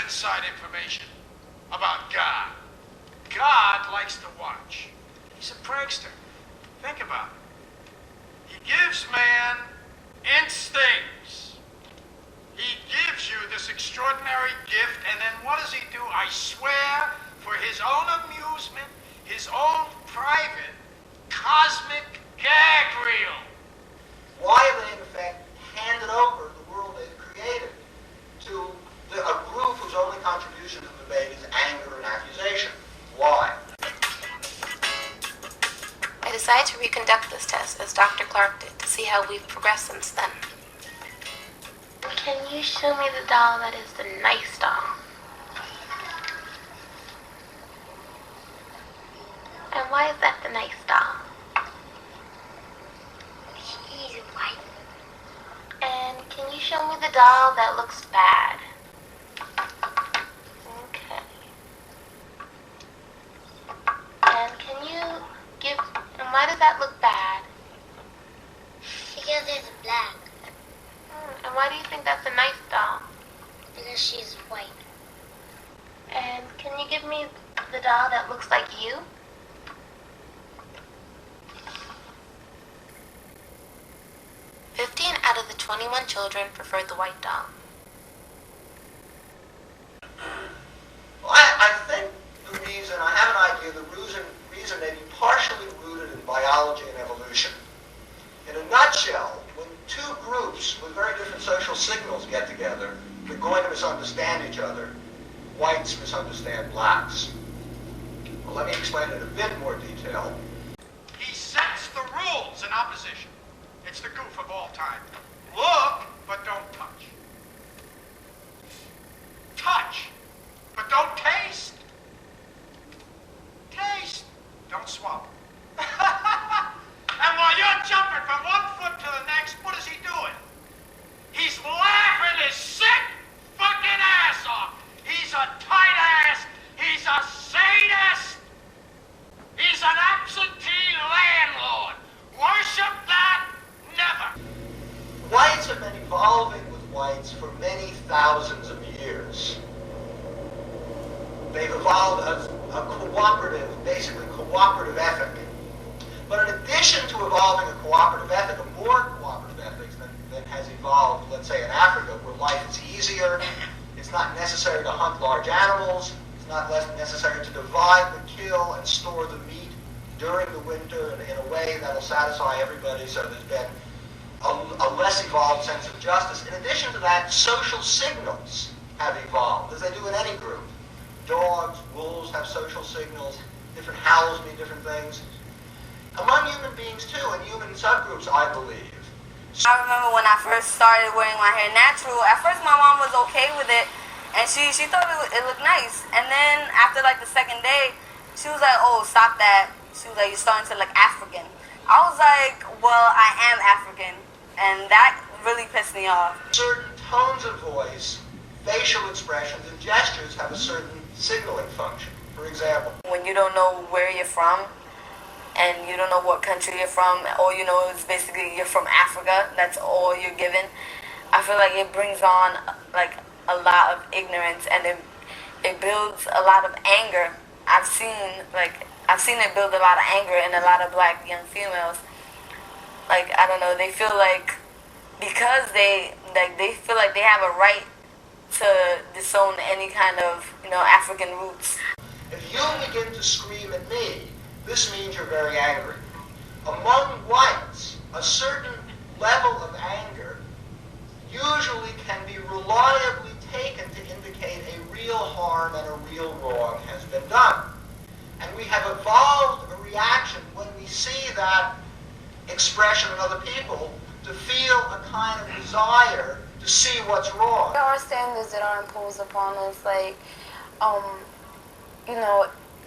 inside information about God. God likes to watch. He's a prankster. Think about it. He gives man instincts. He gives you this extraordinary gift, and then what does he do? I swear, for his own amusement, his own private, cosmic gag reel. Why have they, in effect, handed over the world they've created to a group whose only contribution to the debate is anger and accusation? Why? I decided to reconduct this test as Dr. Clark did to see how we've progressed since then. Can you show me the doll that is the nice doll? And why is that the nice doll? She's white. And can you show me the doll that looks bad? Okay. And can you give... And why does that look bad? Because it's black. And why do you think that's a nice doll? Because she's white. And can you give me the doll that looks like you? Out of the 21 children preferred the white doll. Well, I think the reason, I have an idea, the reason may be partially rooted in biology and evolution. In a nutshell, when two groups with very different social signals get together, they're going to misunderstand each other. Whites misunderstand blacks. Well, let me explain it in a bit more detail. He sets the rules in opposition. It's the goof of all time. Look, but don't touch. Touch, but don't taste. Taste, don't swallow. And while you're jumping from one foot to the next, what is he doing? He's laughing his sick fucking ass off. He's a tight ass. He's a sadist. He's an absentee landlord. Worship that? Never. Whites have been evolving with whites for many thousands of years. They've evolved a cooperative, basically cooperative ethic. But in addition to evolving a cooperative ethic, a more cooperative ethic than has evolved, let's say, in Africa, where life is easier, it's not necessary to hunt large animals, it's not necessary to divide the kill and store the meat during the winter in a way that will satisfy everybody, so there's been a less evolved sense of justice. In addition to that, social signals have evolved, as they do in any group. Dogs, wolves have social signals, different howls mean different things. Among human beings too, and human subgroups, I believe. I remember when I first started wearing my hair natural, at first my mom was okay with it, and she thought it looked nice. And then after like the second day, she was like, oh, stop that. She was like, you're starting to look African. I was like, well, I am African, and that really pissed me off. Certain tones of voice, facial expressions, and gestures have a certain signaling function. For example, when you don't know where you're from, and you don't know what country you're from, all you know is basically you're from Africa, that's all you're given, I feel like it brings on like a lot of ignorance, and it builds a lot of anger. I've seen it build a lot of anger in a lot of black young females. Like, I don't know, they feel like because they feel like they have a right to disown any kind of, African roots. If you begin to scream at me, this means you're very angry. Among whites, a certain level of anger usually can be reliably taken to indicate a real harm and a real wrong has been done. And we have evolved a reaction when we see that expression in other people to feel a kind of desire to see what's wrong. There are standards that are imposed upon us, like,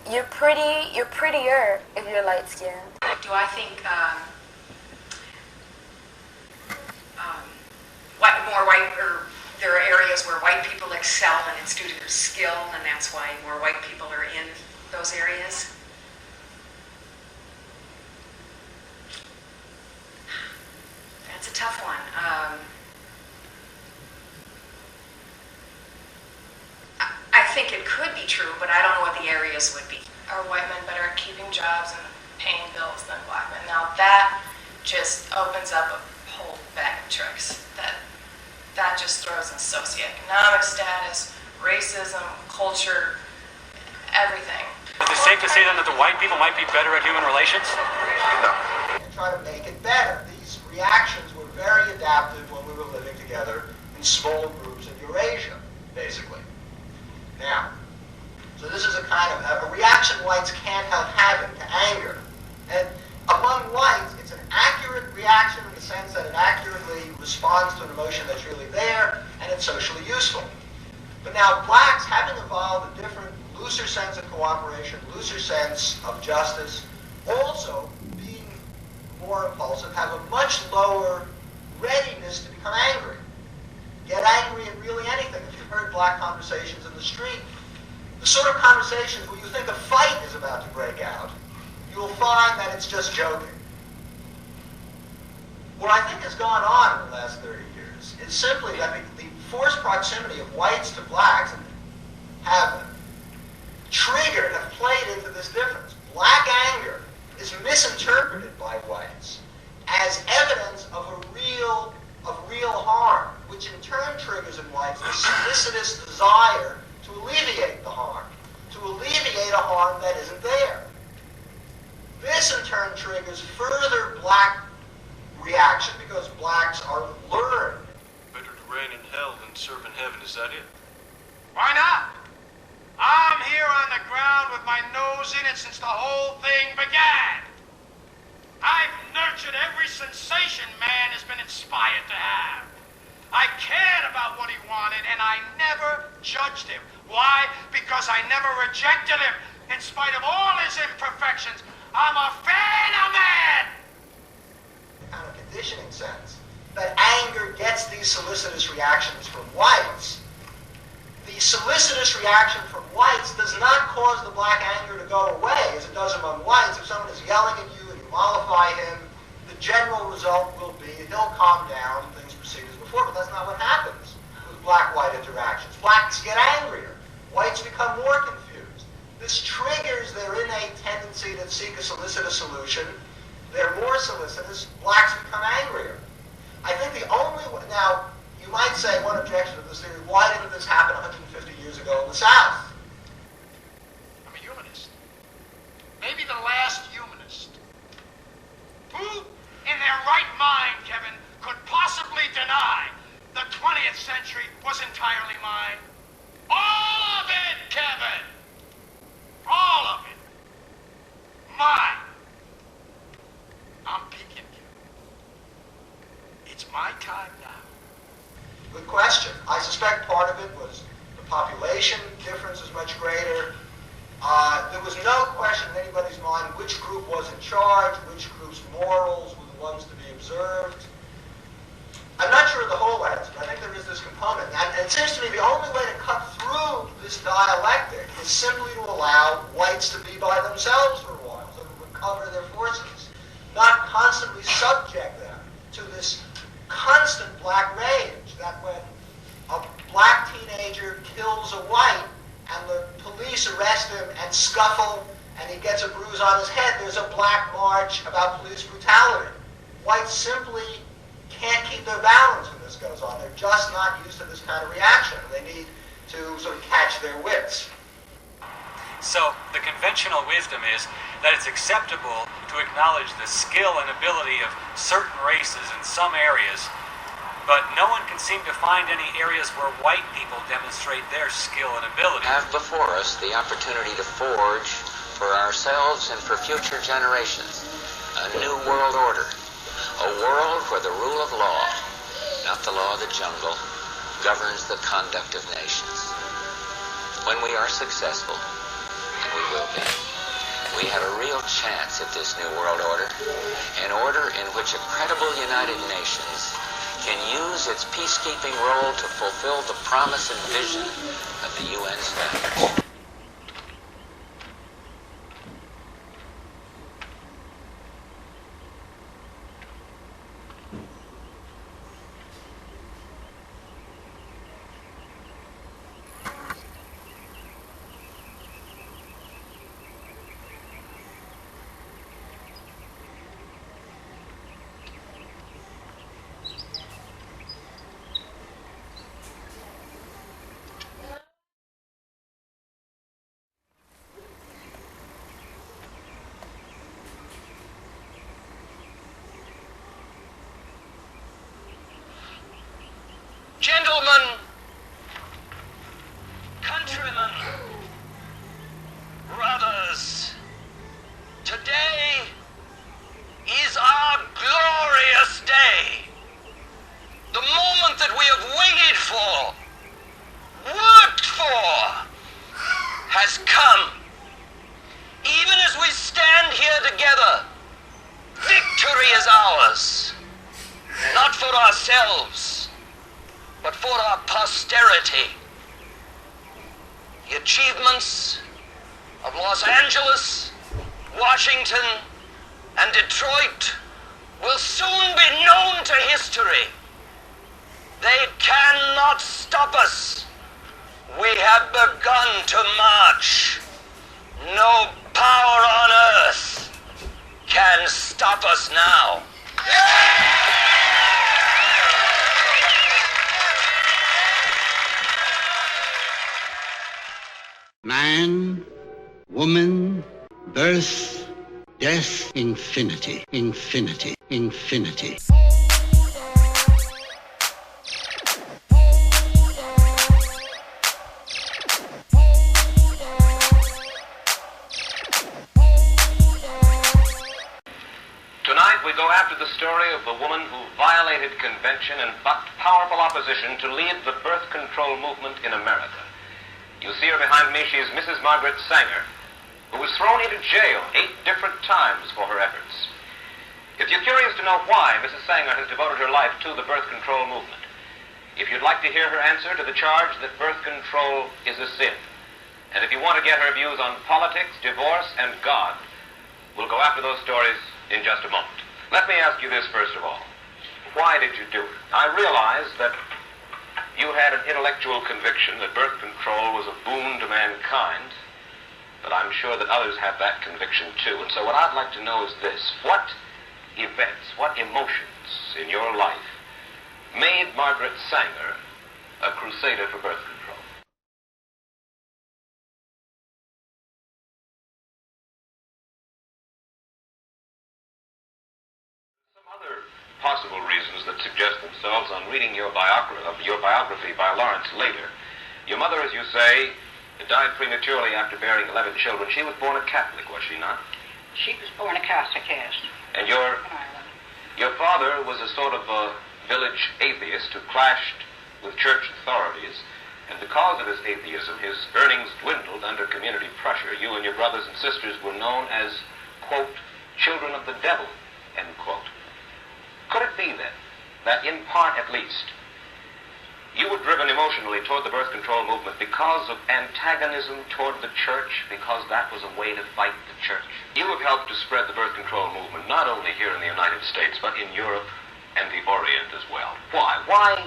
you're prettier if you're light-skinned. Do I think there are areas where white people excel, and it's due to their skill, and that's why more white people are in those areas? That's a tough one. be true, but I don't know what the areas would be. Are white men better at keeping jobs and paying bills than black men? Now that just opens up a whole bag of tricks. That just throws in socioeconomic status, racism, culture, everything. Is it safe to say then that the white people might be better at human relations? No. And try to make it better. These reactions were very adaptive when we were living together in small groups in Eurasia, basically. Now, so this is a kind of a reaction whites can't help having to anger. And among whites, it's an accurate reaction in the sense that it accurately responds to an emotion that's really there, and it's socially useful. But now blacks, having evolved a different, looser sense of cooperation, looser sense of justice, also being more impulsive, have a much lower readiness to become angry. Get angry at really anything. If you've heard black conversations in the street, the sort of conversations where you think a fight is about to break out, you will find that it's just joking. What I think has gone on in the last 30 years is simply that the forced proximity of whites to blacks have triggered, have played into this difference. Black anger is misinterpreted by whites as evidence of real harm, which in turn triggers in whites the solicitous desire to alleviate the harm, to alleviate a harm that isn't there. This in turn triggers further black reaction because blacks are learned. Better to reign in hell than serve in heaven, is that it? Why not? I'm here on the ground with my nose in it since the whole thing began. I've nurtured every sensation man has been inspired to have. I cared about what he wanted, and I never judged him. Why? Because I never rejected him. In spite of all his imperfections, I'm a fan of man! Kind of conditioning sense, that anger gets these solicitous reactions from whites. The solicitous reaction from whites does not cause the black anger to go away as it does among whites. If someone is yelling at you and you mollify him, the general result will be he'll calm down and things proceed as before, but that's not what happens with black-white interactions. Blacks get angrier. Whites become more confused. This triggers their innate tendency to seek a solicitous solution. They're more solicitous. Blacks become angrier. I think the only way, now, you might say one objection to this theory, why didn't this happen 150 years ago in the South? I'm a humanist. Maybe the last humanist. Who in their right mind, Kevin, could possibly deny the 20th century was entirely mine? All of it, Kevin! All of it. Mine. I'm peeking you. It's my time now. Good question. I suspect part of it was the population difference is much greater. There was no question in anybody's mind which group was in charge, which group's morals were the ones to be observed. I'm not sure of the whole answer, but I think there is this component. And it seems to me the only way to cut through this dialectic is simply to allow whites to be by themselves for a while, so to recover their forces, not constantly subject them to this constant black rage that when a black teenager kills a white and the police arrest him and scuffle and he gets a bruise on his head, there's a black march about police brutality. Whites simply can't keep their balance when this goes on. They're just not used to this kind of reaction. They need to sort of catch their wits. So the conventional wisdom is that it's acceptable to acknowledge the skill and ability of certain races in some areas, but no one can seem to find any areas where white people demonstrate their skill and ability. Have before us the opportunity to forge for ourselves and for future generations a new world order, a world where the rule of law, not the law of the jungle, governs the conduct of nations. When we are successful, and we will be, we have a real chance at this new world order, an order in which a credible United Nations can use its peacekeeping role to fulfill the promise and vision of the UN standards. ourselves, but for our posterity. The achievements of Los Angeles, Washington, and Detroit will soon be known to history. They cannot stop us. We have begun to march. No power on earth can stop us now. Man, woman, birth, death, infinity, infinity, infinity. Tonight we go after the story of the woman who violated convention and bucked powerful opposition to lead the birth control movement in America. You see her behind me. She is Mrs. Margaret Sanger, who was thrown into jail 8 different times for her efforts. If you're curious to know why Mrs. Sanger has devoted her life to the birth control movement, if you'd like to hear her answer to the charge that birth control is a sin, and if you want to get her views on politics, divorce, and God, we'll go after those stories in just a moment. Let me ask you this first of all. Why did you do it? I realize that you had an intellectual conviction that birth control was a boon to mankind, but I'm sure that others have that conviction too. And so what I'd like to know is this. What events, what emotions in your life made Margaret Sanger a crusader for birth control? Some other possible reasons that suggest themselves on reading your biography by Lawrence later. Your mother, as you say, died prematurely after bearing 11 children. She was born a Catholic, was she not? She was born a Catholic, yes. And your father was a sort of a village atheist who clashed with church authorities, and because of his atheism, his earnings dwindled under community pressure. You and your brothers and sisters were known as, quote, children of the devil, end quote. Could it be, then, that in part at least, you were driven emotionally toward the birth control movement because of antagonism toward the church, because that was a way to fight the church? You have helped to spread the birth control movement not only here in the United States, but in Europe and the Orient as well. Why? Why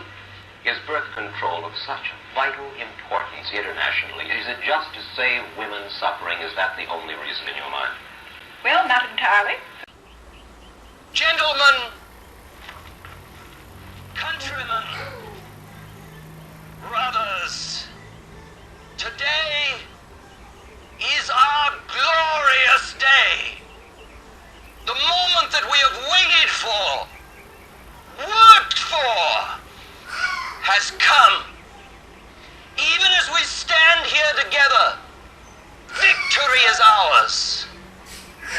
is birth control of such vital importance internationally? Is it just to save women's suffering? Is that the only reason in your mind? Well, not entirely. Gentlemen, countrymen, brothers, today is our glorious day. The moment that we have waited for, worked for, has come. Even as we stand here together, victory is ours.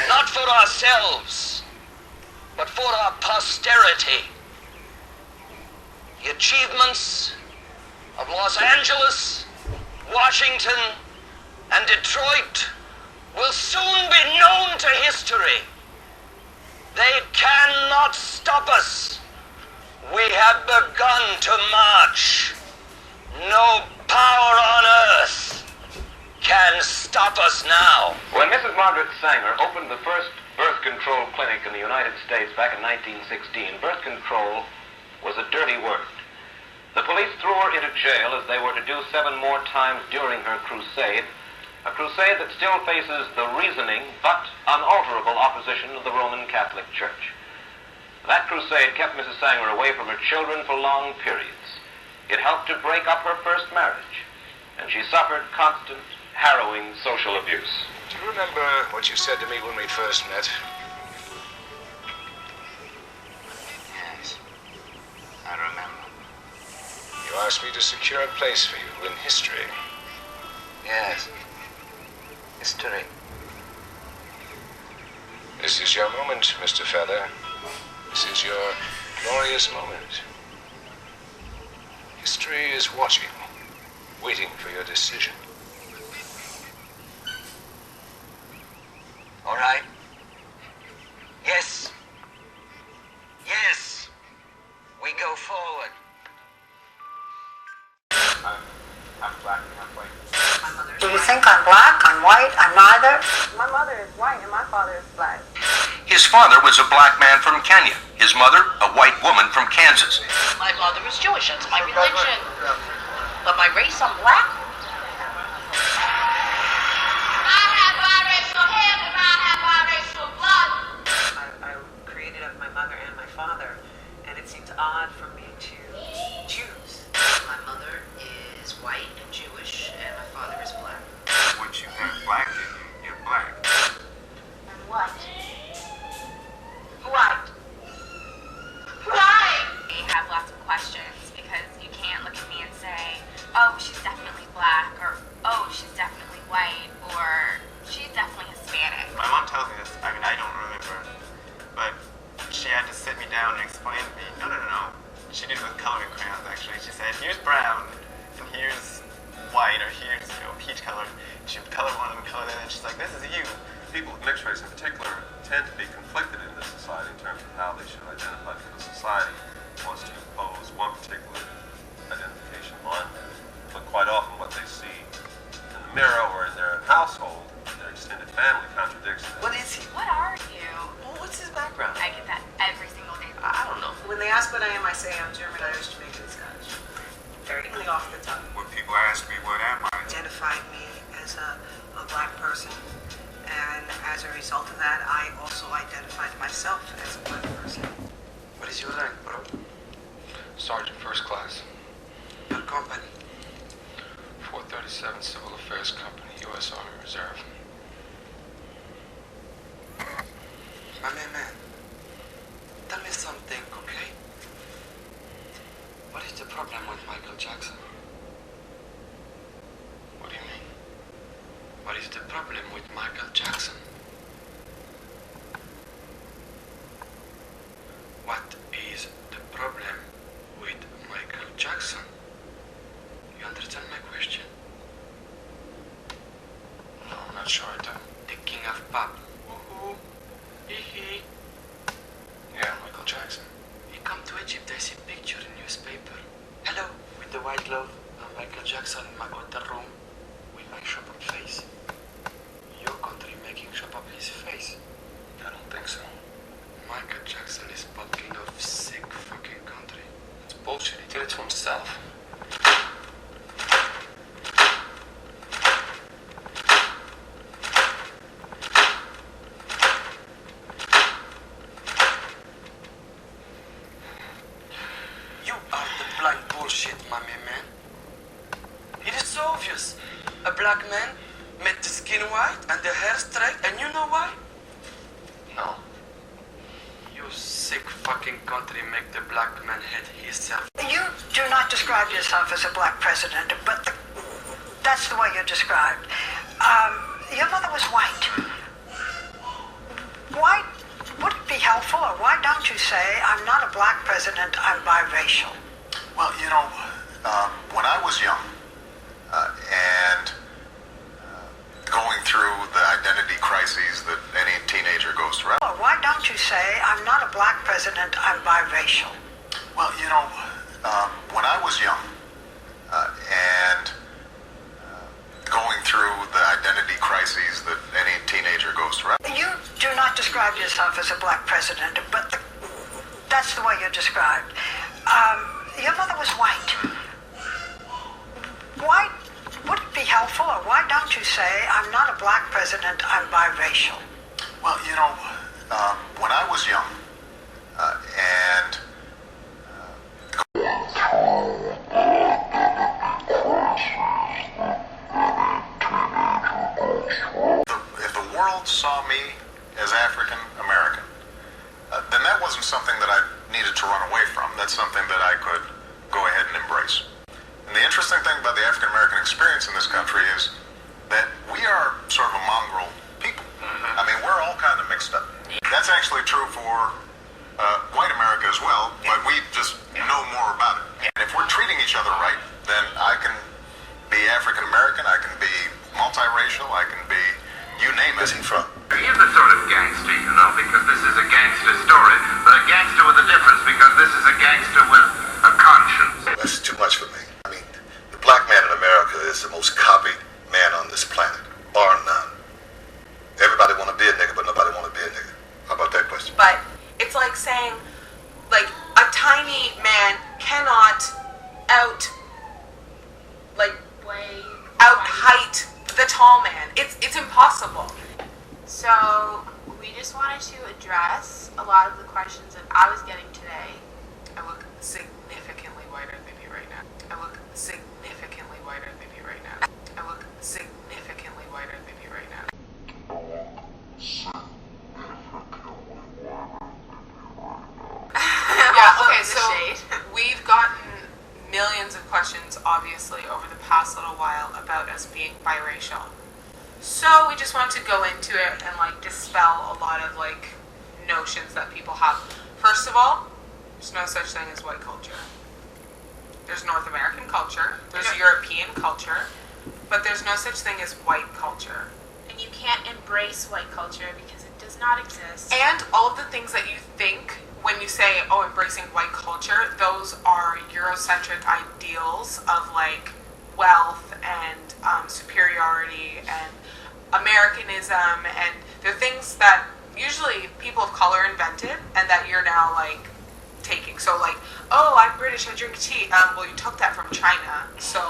Not for ourselves, but for our posterity. The achievements of Los Angeles, Washington, and Detroit will soon be known to history. They cannot stop us. We have begun to march. No power on earth can stop us now. When Mrs. Margaret Sanger opened the first birth control clinic in the United States back in 1916, birth control was a dirty word. The police threw her into jail, as they were to do 7 more times during her crusade, a crusade that still faces the reasoning but unalterable opposition of the Roman Catholic Church. That crusade kept Mrs. Sanger away from her children for long periods. It helped to break up her first marriage, and she suffered constant, harrowing social abuse. Do you remember what you said to me when we first met? Yes, I remember. You asked me to secure a place for you in history. Yes, history. This is your moment, Mr. Feather. This is your glorious moment. History is watching, waiting for your decision. All right. Yes. Yes. We go for forward. I'm black and I'm white. Do you think I'm black? I'm white? I'm neither? My mother is white and my father is black. His father was a black man from Kenya. His mother, a white woman from Kansas. My mother is Jewish. That's my religion. But my race, I'm black. I created of my mother and my father, and it seems odd for me to choose. My mother is white and Jewish, and my father is black. Once you have black in you, you're black. And what? White. White! I have lots of questions because you can't look at me and say, oh, she's definitely black, or oh, she's definitely white, or she's definitely Hispanic. My mom tells me this, I mean, I don't remember, but she had to sit me down and explain to me, no. She did it with coloring crayons, actually. She said, here's brown, and here's white, or here's, peach color. She would color one and color that, and she's like, this is you. People of mixed race in particular tend to be conflicted in this society in terms of how they should identify, because society wants to impose one particular identification on them. But quite often what they see in the mirror or in their household, their extended family, contradicts that. What is he? What are you? Well, what's his background? I get that every single day. I don't know. When they ask what I am, I say I'm German, Irish, Jamaican, Scottish. Very off the top. When people ask me what am I, Identified me as a black person, and as a result of that, I also identified myself as a black person. What is your rank, bro? Sergeant First Class. Your company? 437 Civil Affairs Company, U.S. Army Reserve. My man, tell me something, okay? What is the problem with Michael Jackson? What do you mean? What is the problem with Michael Jackson? What is the problem with Michael Jackson? You understand my question? No, I'm not sure I do. The king of pop. Woohoo! Hee. Yeah, Michael Jackson. He come to Egypt, I see picture in newspaper. Hello, with the white glove. Michael Jackson in my hotel room with my shop up face. Your country making shop up his face? I don't think so. Michael Jackson is fucking of sick fucking country. It's bullshit. He did it to himself. You are the blind bullshit, my man. It is so obvious. A black man made the skin white and the hair straight, and you know why? No. You sick fucking country make the black man hate himself. You do not describe yourself as a black president, but that's the way you're described. Your mother was white. Why would it be helpful, or why don't you say, I'm not a black president, I'm biracial? Well, when I was young, and going through the identity crises that any teenager goes through. Or why don't you say, I'm not a black president, I'm biracial? Well, when I was young, and going through the identity crises that any teenager goes through. You do not describe yourself as a black president, but that's the way you're described. Your mother was white. Why would it be helpful, or why don't you say, I'm not a black president, I'm biracial? Well, when I was young, and if the world saw me as African American, then that wasn't something that I needed to run away from. That's something that I could go ahead and embrace. And the interesting thing about the African American experience in this country is that we are sort of a mongrel people. I mean, we're all kind of mixed up. That's actually true for white America as well, but we just know more about it. And if we're treating each other right, then I can be African American, I can be multiracial, I can be, you name it. Where's he from? He is a sort of gangster, because this is a gangster story, but a gangster with a difference, because this is a gangster with a cannot height the tall man. It's impossible. So we just wanted to address a lot of the questions that I was getting today. I look significantly whiter than you right now. I look significantly whiter than you right now. I look significantly whiter than you right now. Yeah, okay, so we've gotten millions of questions, obviously, over the past little while about us being biracial. So we just wanted to go into it and dispel a lot of notions that people have. First of all, there's no such thing as white culture. There's North American culture, there's European culture, but there's no such thing as white culture. And you can't embrace white culture because it does not exist. And all of the things that you think when you say, oh, embracing white culture, those are Eurocentric ideals of wealth and superiority and Americanism, and they're things that usually people of color invented and that you're now taking. So oh, I'm British, I drink tea. Well, you took that from China, so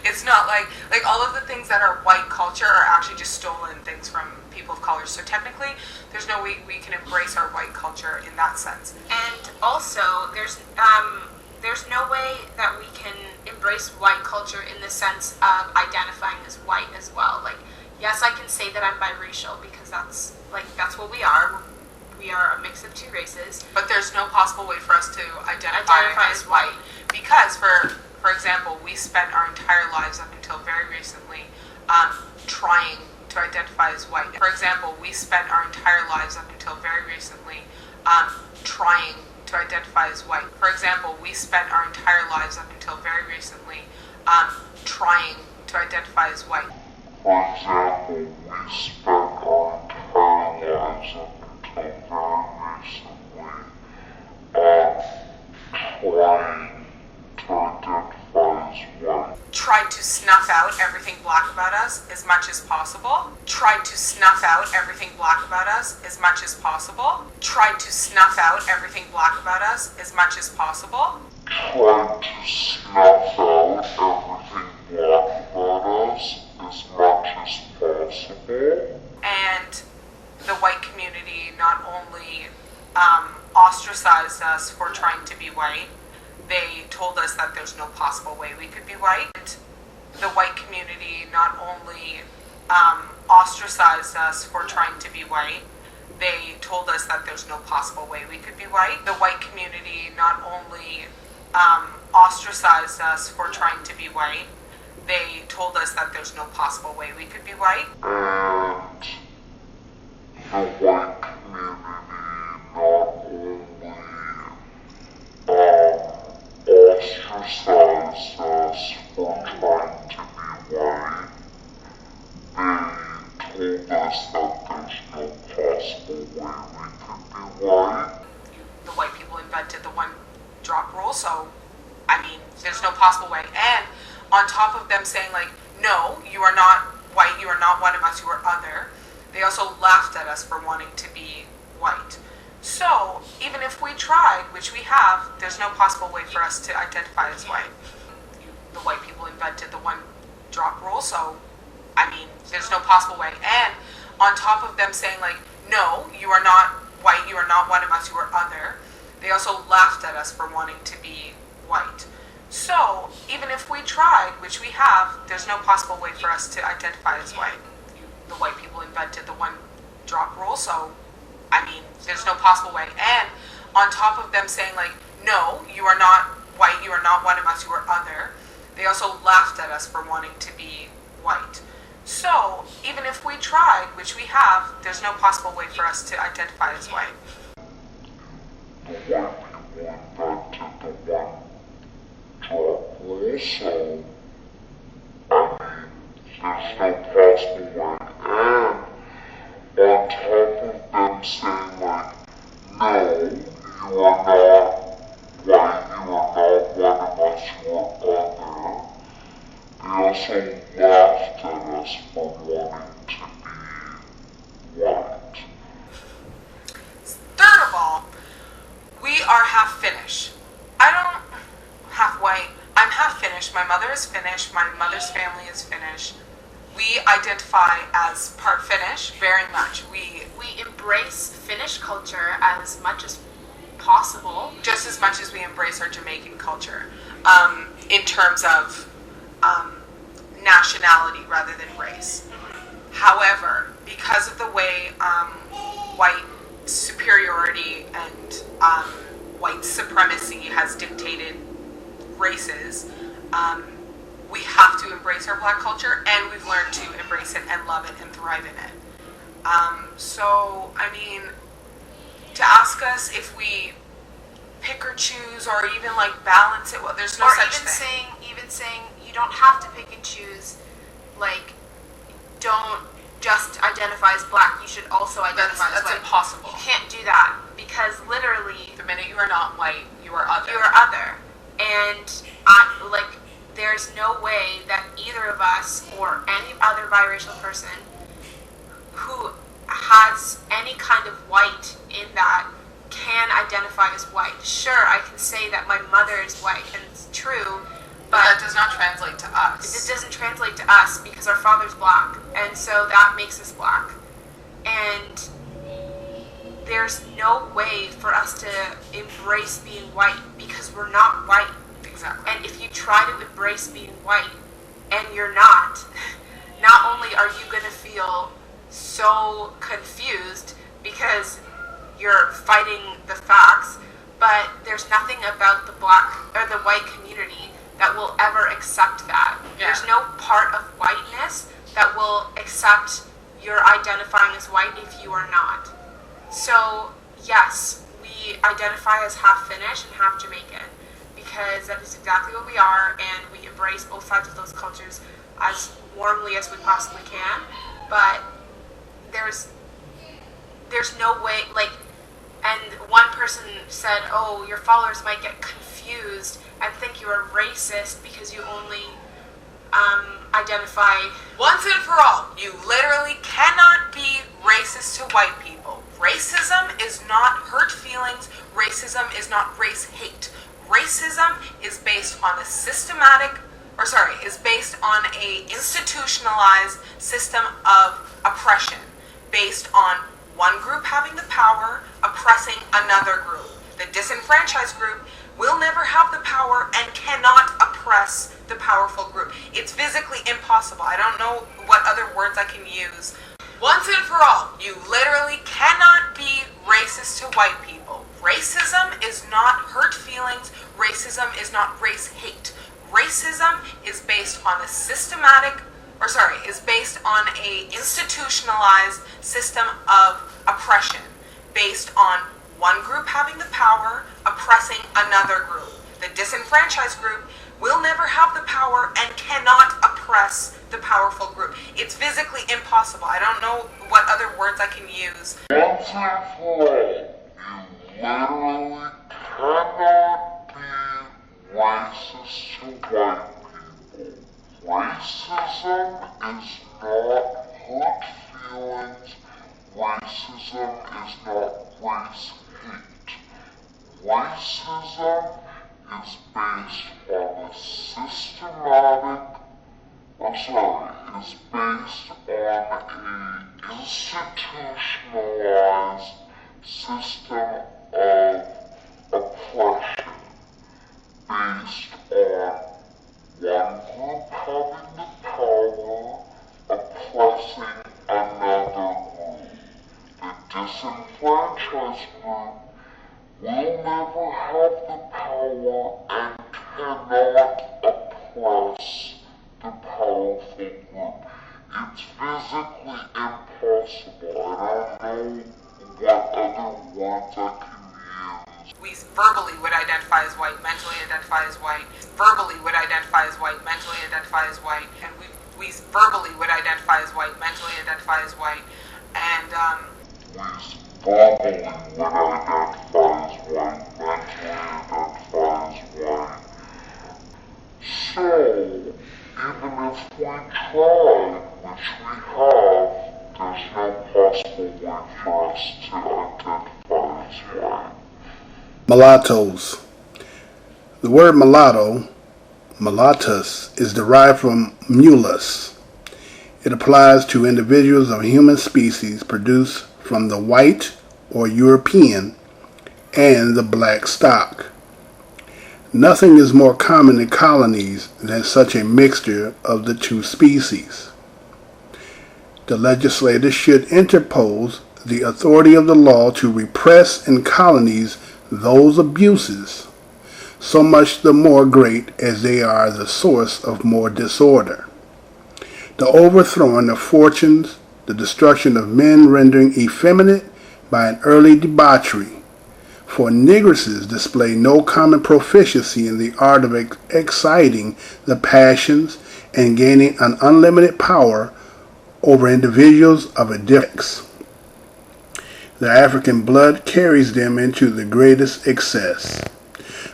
it's not like all of the things that are white culture are actually just stolen things from people of color. So technically, there's no way we can embrace our white culture in that sense. And also, there's no way that we can embrace white culture in the sense of identifying as white as well. Yes, I can say that I'm biracial because that's what we are. We are a mix of two races. But there's no possible way for us to identify as white because, for example, we spent our entire lives up until very recently trying to identify as white. For example, we spent our entire lives up until very recently trying to identify as white. For example, we spent our entire lives up until very recently trying to identify as white. For example, we spent our entire lives up until very recently tried to snuff out everything black about us as much as possible. Tried to snuff out everything black about us as much as possible. Tried to snuff out everything black about us as much as possible. Tried to snuff out everything black about us as much as possible. And the white community not only ostracized us for trying to be white, they told us that there's no possible way we could be white. The white community not only ostracized us for trying to be white, they told us that there's no possible way we could be white. The white community not only ostracized us for trying to be white, they told us that there's no possible way we could be white. And the white community not only ostracized us for trying to be white, they told us that there's no possible way we could be white. The white people invented the one-drop rule, so, there's no possible way. And on top of them saying, no, you are not white, you are not one of us, you are other, they also laughed at us for wanting to be white. So, even if we tried, which we have, there's no possible way for us to identify as white. The white people invented the one-drop rule, so, there's no possible way. And on top of them saying, no, you are not white, you are not one of us, you are other, they also laughed at us for wanting to be white. So, even if we tried, which we have, there's no possible way for us to identify as white. The white people invented the one-drop rule, so, there's no possible way. And on top of them saying, no, you are not white, you are not one of us, you are other, they also laughed at us for wanting to be white. So, even if we tried, which we have, there's no possible way for us to identify as white. The white people invented the one-drop rule, so, there's no possible way. And on top of them saying, no, you are not white, you are not one of us, you are other, they also laughed at us for wanting to be white. Third of all, we are half Finnish. Finnish. My mother is Finnish. My mother's family is Finnish. We identify as part Finnish very much. We embrace Finnish culture as much as possible. Just as much as we embrace our Jamaican culture, in terms of nationality rather than race. However, because of the way white superiority and white supremacy has dictated races, we have to embrace our Black culture, and we've learned to embrace it and love it and thrive in it. So, I mean, to ask us if we pick or choose or even like balance it, well, there's no such thing. Even saying you don't have to pick and choose, like, don't just identify as Black, you should also identify as white. That's impossible. You can't do that, because literally, the minute you are not white, you are other. You are other. And, there's no way that either of us or any other biracial person who has any kind of white in that can identify as white. Sure, I can say that my mother is white, and it's true, but that does not translate to us. It doesn't translate to us because our father's Black, and so that makes us Black. And there's no way for us to embrace being white because we're not white. Exactly. And if you try to embrace being white and you're not only are you going to feel so confused because you're fighting the facts, but there's nothing about the Black or the white community that will ever accept that. Yeah. There's no part of whiteness that will accept you're identifying as white if you are not. So, yes, we identify as half Finnish and half Jamaican, because that is exactly what we are, and we embrace both sides of those cultures as warmly as we possibly can. But there's no way, and one person said, oh, your followers might get confused and think you're a racist because you only identify... Once and for all, you literally cannot be racist to white people. Racism is not hurt feelings. Racism is not race hate. Racism is based on is based on a institutionalized system of oppression, based on one group having the power, oppressing another group. The disenfranchised group will never have the power and cannot oppress the powerful group. It's physically impossible. I don't know what other words I can use. Once and for all, you literally cannot be racist to white people. Racism is not hurt feelings. Racism is not race hate. Racism is based on a institutionalized system of oppression, based on one group having the power, oppressing another group. The disenfranchised group will never have the power and cannot oppress the powerful group. It's physically impossible. I don't know what other words I can use. Once and for all, you literally cannot be racist to white people. Racism is not hurt feelings. Racism is not race hate. Racism is based on a institutionalized system of oppression, based on one group having the power, oppressing another group. The disenfranchised group will never have the power and cannot oppress the powerful group. It's physically impossible. I don't know what other words I can use. We verbally would identify as white, mentally identify as white, verbally would identify as white, mentally identify as white, and we verbally would identify as white, mentally identify as white, and we verbally would identify as white, mentally identify as white. So, even if we try, which we have, there's no possible way for us to identify as white. Mulattoes. The word mulatto mulattus is derived from mulus. It applies to individuals of human species produced from the white or European and the black stock. Nothing is more common in colonies than such a mixture of the two species. The legislature should interpose the authority of the law to repress in colonies those abuses, so much the more great as they are the source of more disorder. The overthrowing of fortunes, the destruction of men rendering effeminate by an early debauchery, for negresses display no common proficiency in the art of exciting the passions and gaining an unlimited power over individuals of a different sex. The African blood carries them into the greatest excess.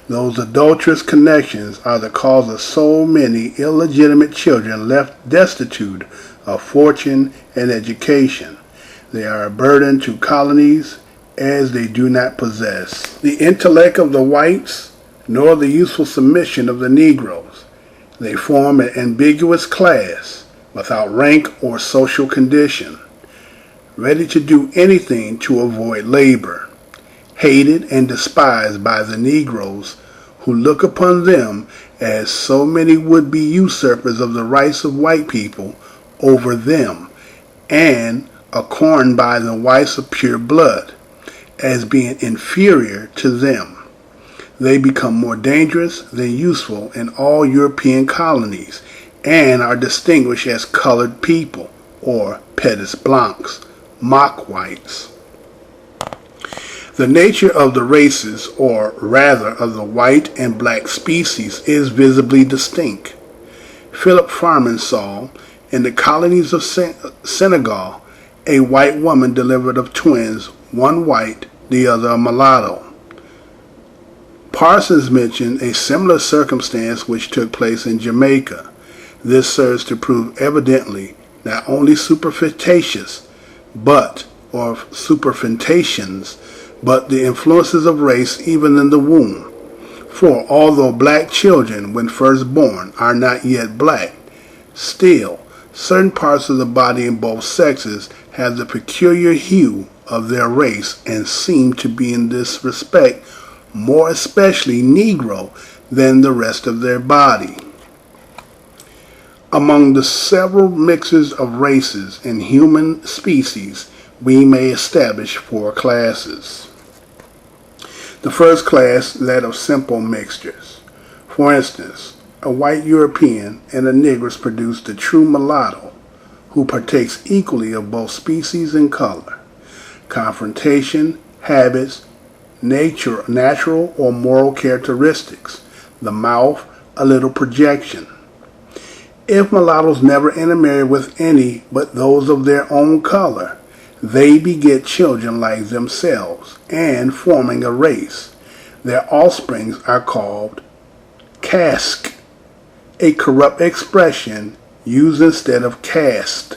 Those adulterous connections are the cause of so many illegitimate children left destitute of fortune and education. They are a burden to colonies as they do not possess the intellect of the whites, nor the useful submission of the Negroes. They form an ambiguous class, without rank or social condition, ready to do anything to avoid labor, hated and despised by the Negroes, who look upon them as so many would-be usurpers of the rights of white people over them, and abhorred by the whites of pure blood, as being inferior to them. They become more dangerous than useful in all European colonies, and are distinguished as colored people, or petits blancs, mock whites. The nature of the races, or rather of the white and black species, is visibly distinct. Philip Farman saw, in the colonies of Senegal, a white woman delivered of twins, one white, the other a mulatto. Parsons mentioned a similar circumstance which took place in Jamaica. This serves to prove evidently not only superfetations, but the influences of race even in the womb. For although black children, when first born, are not yet black, still certain parts of the body in both sexes have the peculiar hue of their race, and seem to be in this respect more especially Negro than the rest of their body. Among the several mixtures of races in human species, we may establish 4 classes. The first class, that of simple mixtures. For instance, a white European and a negress produce the true mulatto, who partakes equally of both species and color, confrontation, habits, natural or moral characteristics, the mouth, a little projection. If mulattoes never intermarry with any but those of their own color, they beget children like themselves, and forming a race. Their offsprings are called caste, a corrupt expression used instead of caste.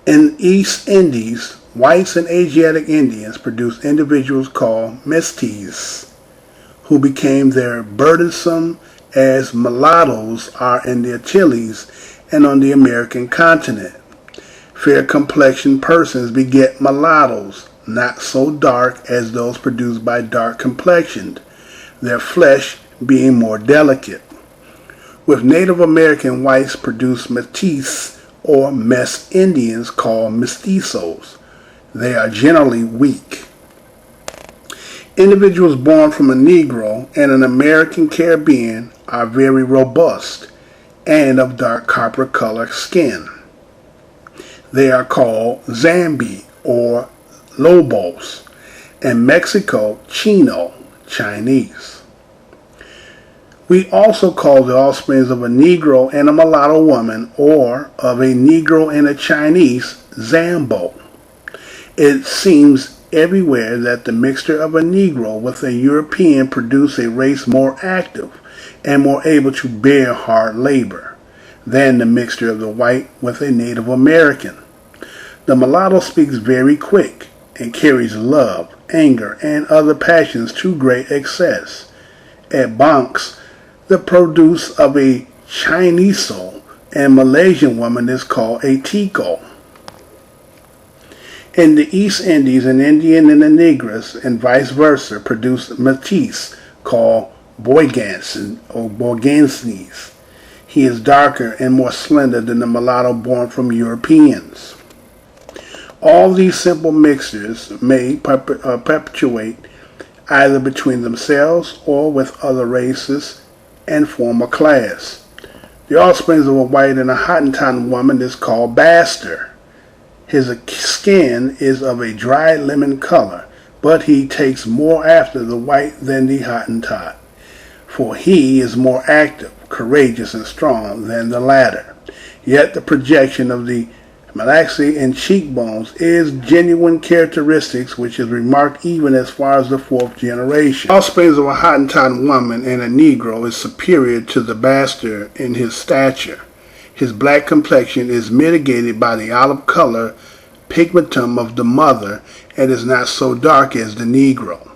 In East Indies, whites and Asiatic Indians produced individuals called mestizos, who became their burdensome as mulattoes are in the Antilles and on the American continent. Fair-complexioned persons beget mulattoes, not so dark as those produced by dark-complexioned, their flesh being more delicate. With Native American whites produce métis or mess Indians called mestizos. They are generally weak. Individuals born from a Negro and an American Caribbean are very robust and of dark copper color skin. They are called Zambi or Lobos, and Mexico Chino, Chinese. We also call the offsprings of a Negro and a mulatto woman, or of a Negro and a Chinese, Zambo. It seems everywhere that the mixture of a Negro with a European produce a race more active and more able to bear hard labor than the mixture of the white with a Native American. The mulatto speaks very quick and carries love, anger, and other passions to great excess. At Banks, the produce of a Chineso and Malaysian woman is called a Tico. In the East Indies, an Indian and a Negress, and vice versa, produce Métis called Boygansen or Borganses. He is darker and more slender than the mulatto born from Europeans. All these simple mixtures may perpetuate either between themselves or with other races and form a class. The offspring of a white and a Hottentot woman is called Bastard. His skin is of a dry lemon color, but he takes more after the white than the Hottentot, for he is more active, courageous, and strong than the latter. Yet the projection of the malaxi and cheekbones is genuine characteristics which is remarked even as far as the fourth generation. Offspring of a Hottentot woman and a Negro is superior to the bastard in his stature. His black complexion is mitigated by the olive color pigmentum of the mother and is not so dark as the Negro.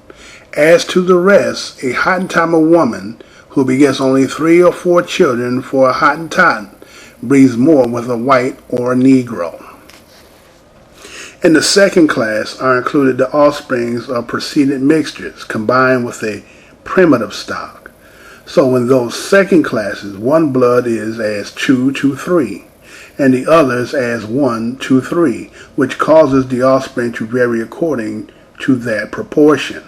As to the rest, a Hottentot woman who begets only 3 or 4 children for a Hottentot breeds more with a white or a Negro. In the second class are included the offsprings of preceded mixtures combined with a primitive stock. So in those second classes, one blood is as 2 to 3, and the others as 1 to 3, which causes the offspring to vary according to that proportion.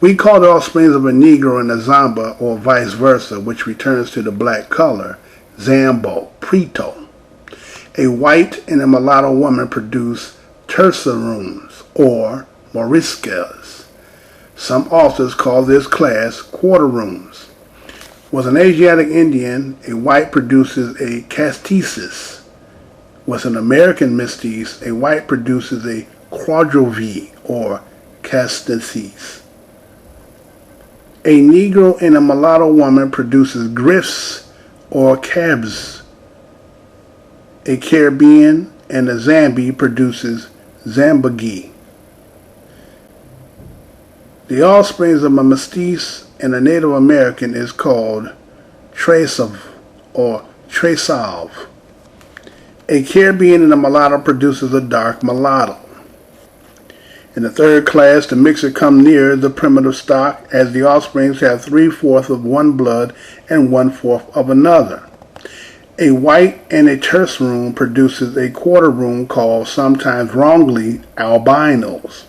We call the offsprings of a Negro and a Zamba, or vice versa, which returns to the black color, Zambo, Prito. A white and a mulatto woman produce terceroons, or moriscas. Some authors call this class quarteroons. With an Asiatic Indian, a white produces a castices. With an American mestiz, a white produces a quadrovi, or castices. A Negro and a mulatto woman produces grifts, or cabs. A Caribbean and a Zambi produces Zambagi. The offspring of a mestiz and a Native American is called Tresav or Tresalv. A Caribbean and a mulatto produces a dark mulatto. In the third class, the mixer come near the primitive stock, as the offsprings have 3/4 of one blood and 1/4 of another. A white and a terceroon produces a quarteroon called, sometimes wrongly, albinos.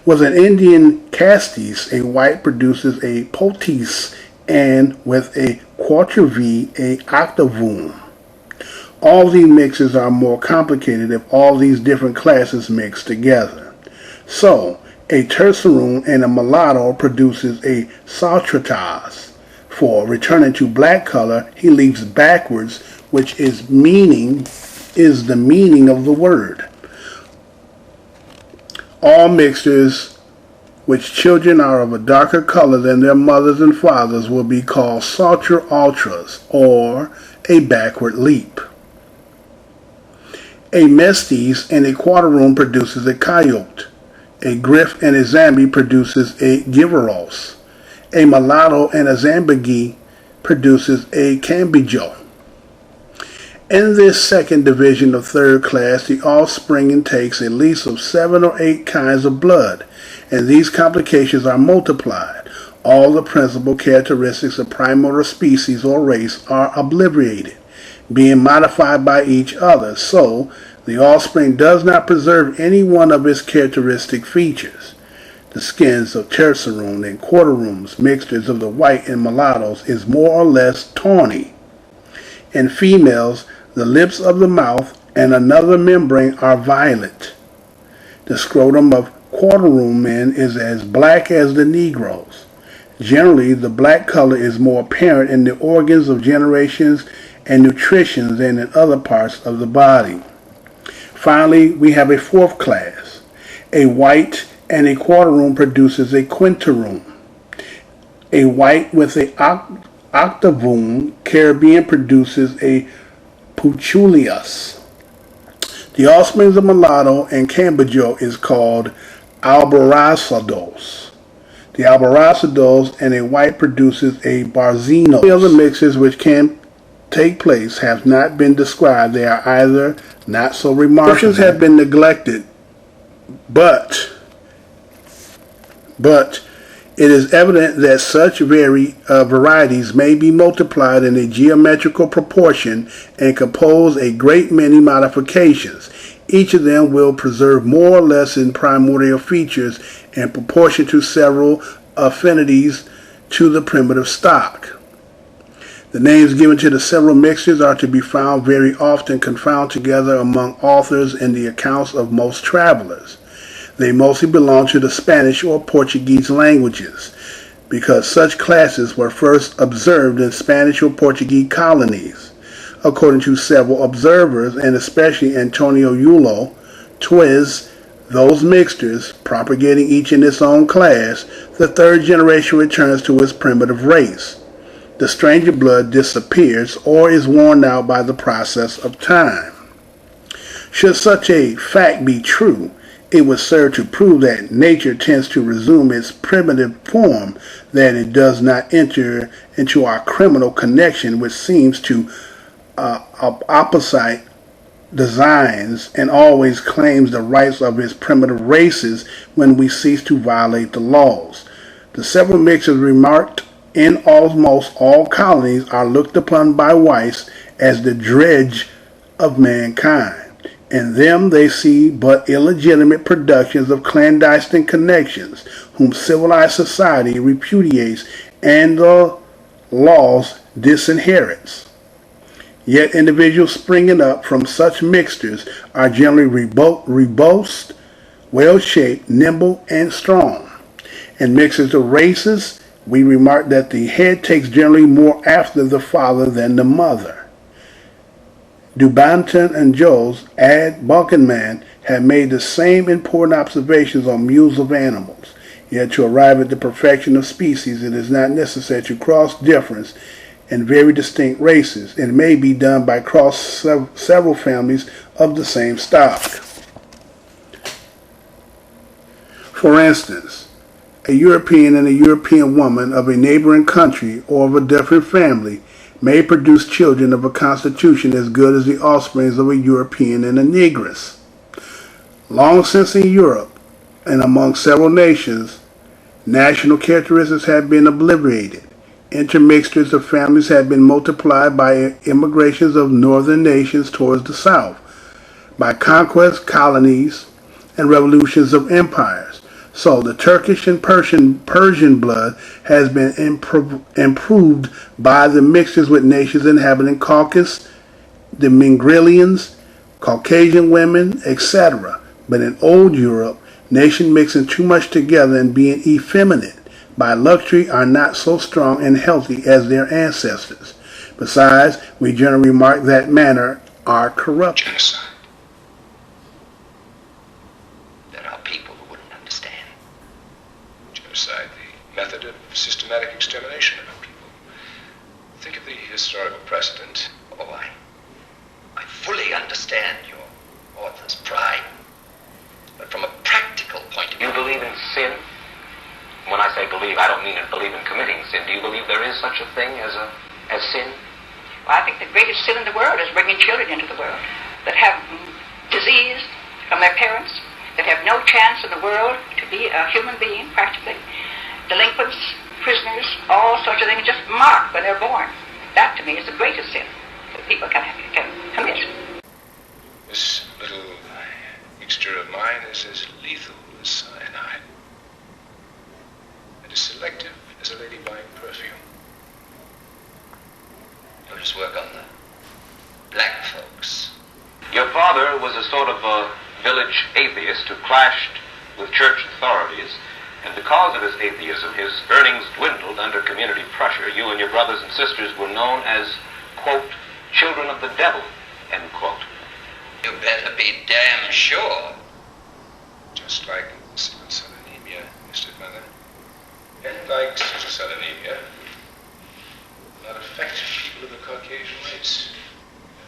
With an Indian castis, a white produces a potis, and with a quatrevi, a octavoon. All these mixes are more complicated if all these different classes mix together. So, a terceroon and a mulatto produces a saltratas. For, returning to black color, he leaps backwards, which is the meaning of the word. All mixtures which children are of a darker color than their mothers and fathers will be called saltra ultras, or a backward leap. A mestiz and a quarteroon produces a coyote. A Griff and a Zambi produces a Giveros. A mulatto and a Zambagi produces a Cambijo. In this second division of third class, the offspring takes at least of 7 or 8 kinds of blood, and these complications are multiplied. All the principal characteristics of primordial species or race are obliterated, being modified by each other, so the offspring does not preserve any one of its characteristic features. The skins of terceroon and quarteroons, mixtures of the white and mulattoes, is more or less tawny. In females, the lips of the mouth and another membrane are violet. The scrotum of quarteroon men is as black as the Negroes. Generally, the black color is more apparent in the organs of generations and nutrition than in other parts of the body. Finally, we have a fourth class. A white and a quarteroon produces a quinteroon. A white with a octavoon Caribbean produces a puchulius. The offspring of mulatto and cambojo is called albarazados. The albarazados and a white produces a barzino. The other mixes which can take place have not been described. They are either not so remarkable. Descriptions have been neglected, but it is evident that such varieties may be multiplied in a geometrical proportion and compose a great many modifications. Each of them will preserve more or less in primordial features in proportion to several affinities to the primitive stock. The names given to the several mixtures are to be found very often confounded together among authors in the accounts of most travelers. They mostly belong to the Spanish or Portuguese languages, because such classes were first observed in Spanish or Portuguese colonies. According to several observers, and especially Antonio Yulo, twiz those mixtures, propagating each in its own class, the third generation returns to its primitive race. The stranger blood disappears or is worn out by the process of time. Should such a fact be true, it would serve to prove that nature tends to resume its primitive form, that it does not enter into our criminal connection, which seems to opposite designs and always claims the rights of its primitive races when we cease to violate the laws. The several mixes remarked in almost all colonies are looked upon by whites as the dredge of mankind. In them they see but illegitimate productions of clandestine connections, whom civilized society repudiates and the laws disinherits. Yet individuals springing up from such mixtures are generally robust, well-shaped, nimble, and strong. In mixtures of races, we remark that the head takes generally more after the father than the mother. Dubanton and Jones, Ad Bunkenman, have made the same important observations on mules of animals. Yet to arrive at the perfection of species, it is not necessary to cross difference in very distinct races. It may be done by cross several families of the same stock. For instance, a European and a European woman of a neighboring country or of a different family may produce children of a constitution as good as the offsprings of a European and a negress. Long since in Europe and among several nations, national characteristics have been obliterated. Intermixtures of families have been multiplied by immigrations of northern nations towards the south, by conquest, colonies, and revolutions of empires. So the Turkish and Persian blood has been improved by the mixtures with nations inhabiting Caucasus, the Mingrelians, Caucasian women, etc. But in old Europe, nations mixing too much together and being effeminate by luxury are not so strong and healthy as their ancestors. Besides, we generally remark that manner are corrupt. Genocide. There are people who wouldn't understand. Genocide, the method of systematic extermination of a people. Think of the historical precedent. Oh, I fully understand your author's pride. But from a practical point of view... You believe in sin? When I say believe, I don't mean believe in committing sin. Do you believe there is such a thing as sin? Well, I think the greatest sin in the world is bringing children into the world that have disease from their parents, that have no chance in the world to be a human being, practically. Delinquents, prisoners, all sorts of things just marked when they're born. That, to me, is the greatest sin that people can commit. This little mixture of mine is as lethal as cyanide. It is selective as a lady buying perfume. You'll just work on the black folks. Your father was a sort of a village atheist who clashed with church authorities, and because of his atheism, his earnings dwindled under community pressure. You and your brothers and sisters were known as, quote, children of the devil, end quote. You better be damn sure. Just like sickle cell anemia, Mr. Feather. And like sickle cell anemia, will not affect people of the Caucasian race.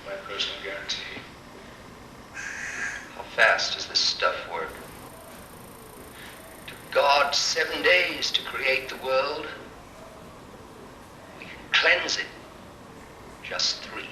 That's my personal guarantee. fast does this stuff work? Took God 7 days to create the world. We can cleanse it. Just 3.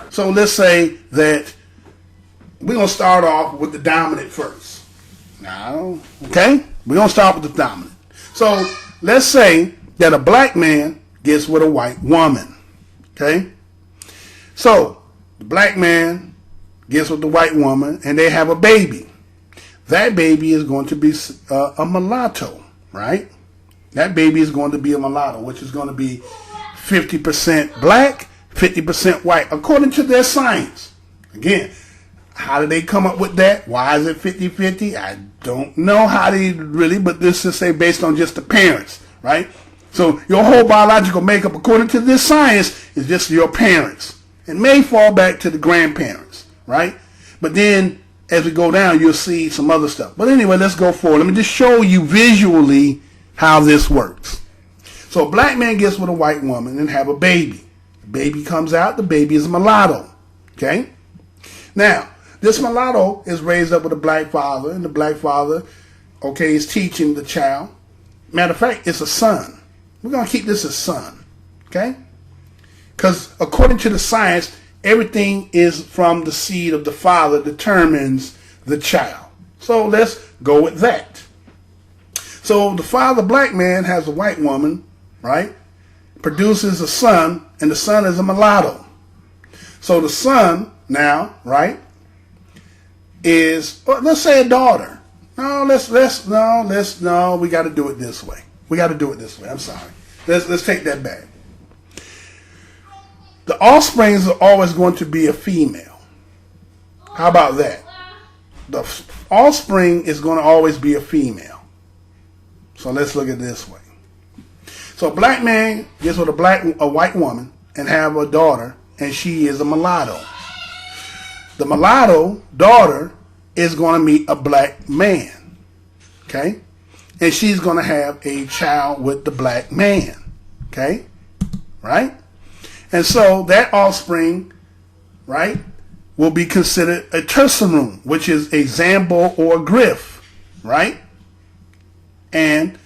So let's say that we're going to start off with the dominant first. Now, okay? We're going to start with the dominant. So let's say that a black man gets with a white woman. Okay? So the black man gets with the white woman and they have a baby. That baby is going to be a mulatto, right? That baby is going to be a mulatto, which is going to be 50% black, 50% white, according to their science. Again, how did they come up with that? Why is it 50-50? I don't know how they really, but this is say based on just the parents, right? So your whole biological makeup, according to this science, is just your parents. It may fall back to the grandparents, right? But then as we go down, you'll see some other stuff. But anyway, let's go forward. Let me just show you visually how this works. So a black man gets with a white woman and have a baby. The baby comes out, the baby is a mulatto. Okay? Now, this mulatto is raised up with a black father, and the black father, okay, is teaching the child. Matter of fact, it's a son. We're going to keep this a son. Okay? Because according to the science, everything is from the seed of the father determines the child. So let's go with that. So the father, black man, has a white woman, right? Produces a son, and the son is a mulatto. So the son now, right, is, let's say a daughter. No, we got to do it this way. We got to do it this way. I'm sorry. Let's take that back. The offspring is always going to be a female. How about that? The offspring is going to always be a female. So let's look at it this way. So a black man gets with a white woman and have a daughter, and she is a mulatto. The mulatto daughter is going to meet a black man, okay? And she's going to have a child with the black man, okay? Right? And so that offspring, right, will be considered a tertium, which is a zambo or a griff, right? And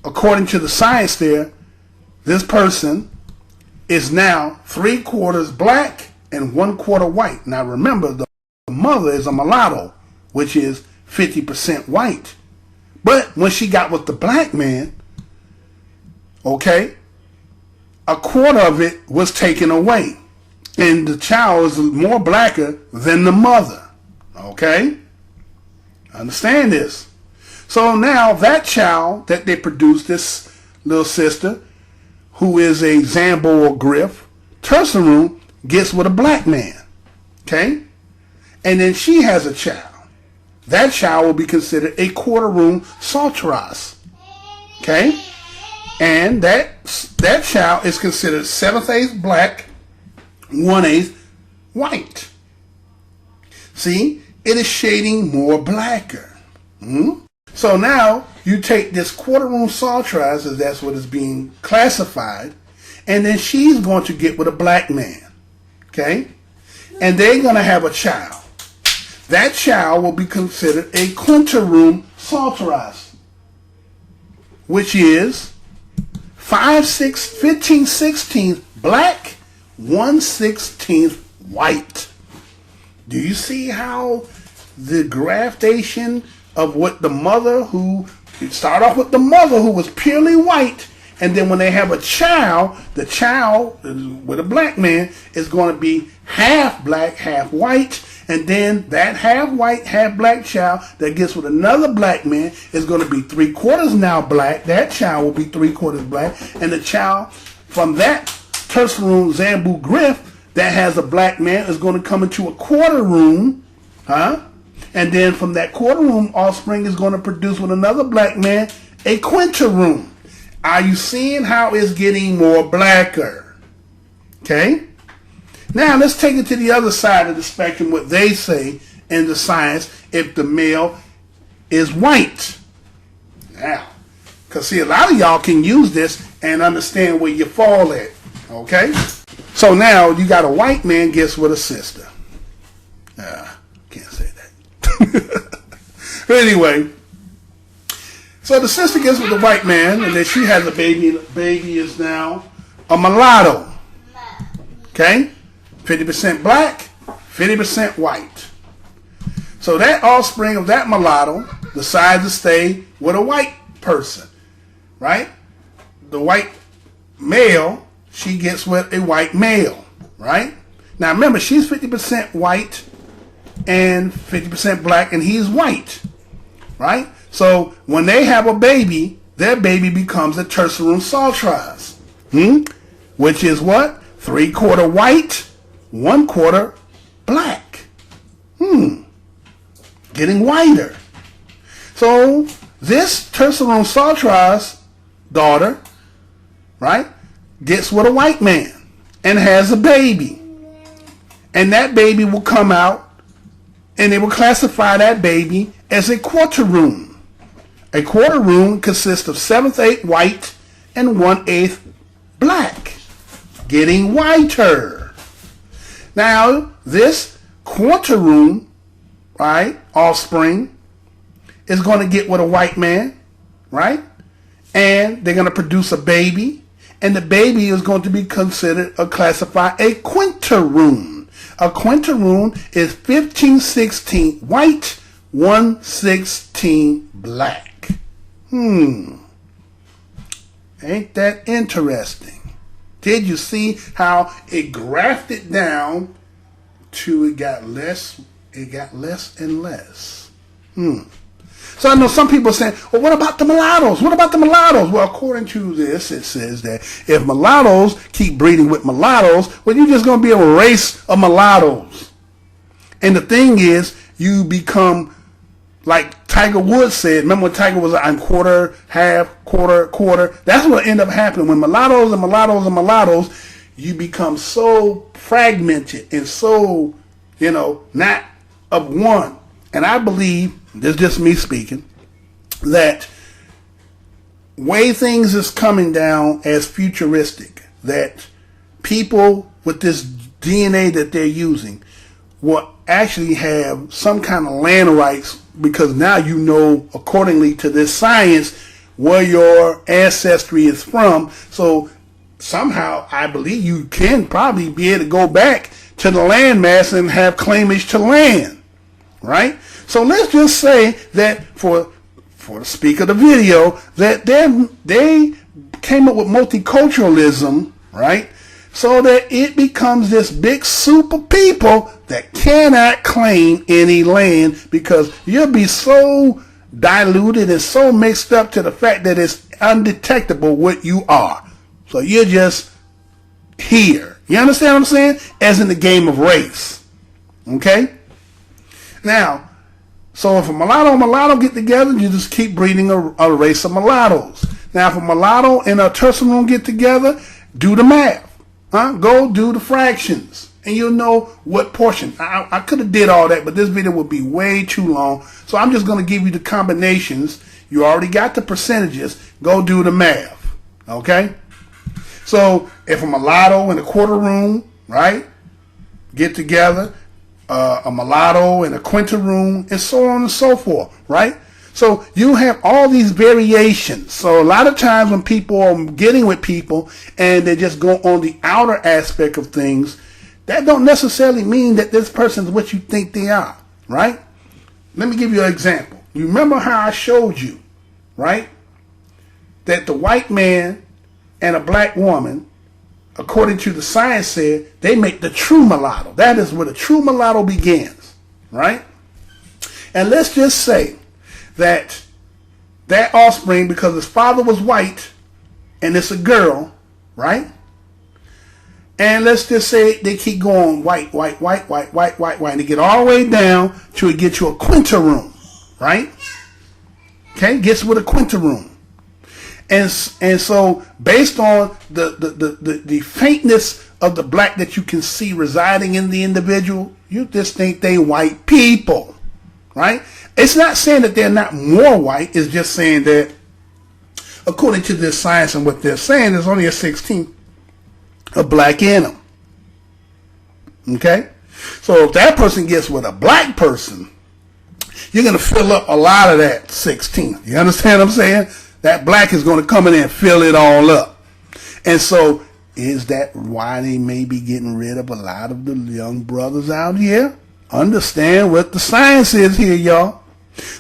according to the science there, this person is now 3/4 black and 1/4 white. Now remember, the mother is a mulatto, which is 50% white. But when she got with the black man, okay, 1/4 of it was taken away. And the child is more blacker than the mother. Okay? Understand this. So now that child that they produced, this little sister, who is a zambo or griff, tertium, gets with a black man. Okay? And then she has a child. That child will be considered a quarter-room salteras. Okay? And that child is considered 7/8 black, 1/8 white. See? It is shading more blacker. So now you take this quarter-room salteras, as that's what is being classified, and then she's going to get with a black man. Okay? And they're going to have a child. That child will be considered a quinter-room salteras, which is 15/16 black, 1/16 white. Do you see how the graftation of what the mother, who start off with the mother who was purely white, and then when they have a child, the child with a black man is going to be half black, half white, And then that half white, half black child that gets with another black man is going to be 3/4 now black. That child will be 3/4 black. And the child from that tertiary room Zambu Griff that has a black man is going to come into a quarter room, and then from that quarter room offspring is going to produce with another black man a quinter room. Are you seeing how it's getting more blacker? Okay? Now let's take it to the other side of the spectrum, what they say in the science, if the male is white. Now, because see, a lot of y'all can use this and understand where you fall at. Okay? So now you got a white man gets with a sister. Can't say that. But anyway, so the sister gets with the white man, and then she has a baby. The baby is now a mulatto. Okay? 50% black, 50% white. So that offspring of that mulatto decides to stay with a white person. Right? The white male, she gets with a white male, right? Now remember, she's 50% white and 50% black, and he's white, right? So when they have a baby, their baby becomes a tertiary sultrise, which is what? 3/4 white, 1/4 black. Getting whiter. So this tertiary sultrise daughter, right, gets with a white man and has a baby. And that baby will come out and they will classify that baby as a quarter room. A quarter room consists of 7/8 white and 1/8 black, getting whiter. Now, this quarter room, right, offspring, is going to get with a white man, right? And they're going to produce a baby. And the baby is going to be considered or classified a quinteroon. A quinteroon is 15/16 white, 1/16 black. Ain't that interesting? Did you see how it grafted down to it got less and less? So I know some people are saying, well, what about the mulattoes? What about the mulattoes? Well, according to this, it says that if mulattoes keep breeding with mulattoes, well, you're just going to be a race of mulattoes. And the thing is, you become, like Tiger Woods said, remember when Tiger was, I'm quarter, half, quarter. That's what ended up happening. When mulattoes and mulattoes and mulattoes, you become so fragmented and so, not of one. And I believe, this is just me speaking, that way things is coming down as futuristic, that people with this DNA that they're using will actually have some kind of land rights, because now you know, accordingly to this science, where your ancestry is from. So somehow I believe you can probably be able to go back to the landmass and have claimage to land. Right? So let's just say that for the speak of the video, that they came up with multiculturalism, right? So that it becomes this big soup of people that cannot claim any land, because you'll be so diluted and so mixed up to the fact that it's undetectable what you are. So you're just here. You understand what I'm saying? As in the game of race. Okay? Now, so if a mulatto and mulatto get together, you just keep breeding a race of mulattoes. Now, if a mulatto and a tertiary get together, do the math. Go do the fractions, and you'll know what portion. I could have did all that, but this video would be way too long. So I'm just going to give you the combinations. You already got the percentages. Go do the math. Okay? So if a mulatto and a quarter room, right, get together, a mulatto and a quinteroon, and so on and so forth, right? So you have all these variations. So a lot of times when people are getting with people and they just go on the outer aspect of things, that don't necessarily mean that this person is what you think they are, right? Let me give you an example. You remember how I showed you, right, that the white man and a black woman, according to the science, said they make the true mulatto. That is where the true mulatto begins, right? And let's just say that that offspring, because his father was white and it's a girl, right? And let's just say they keep going white, white, white, white, white, white, white, and they get all the way down to get you a quintaroom, right? Okay, gets with a quintaroom. And so based on the faintness of the black that you can see residing in the individual, you just think they white people, right? It's not saying that they're not more white. It's just saying that according to this science and what they're saying, there's only a 16th of black in them. Okay? So if that person gets with a black person, you're going to fill up a lot of that 16th. You understand what I'm saying? That black is going to come in and fill it all up. And so is that why they may be getting rid of a lot of the young brothers out here? Understand what the science is here, y'all.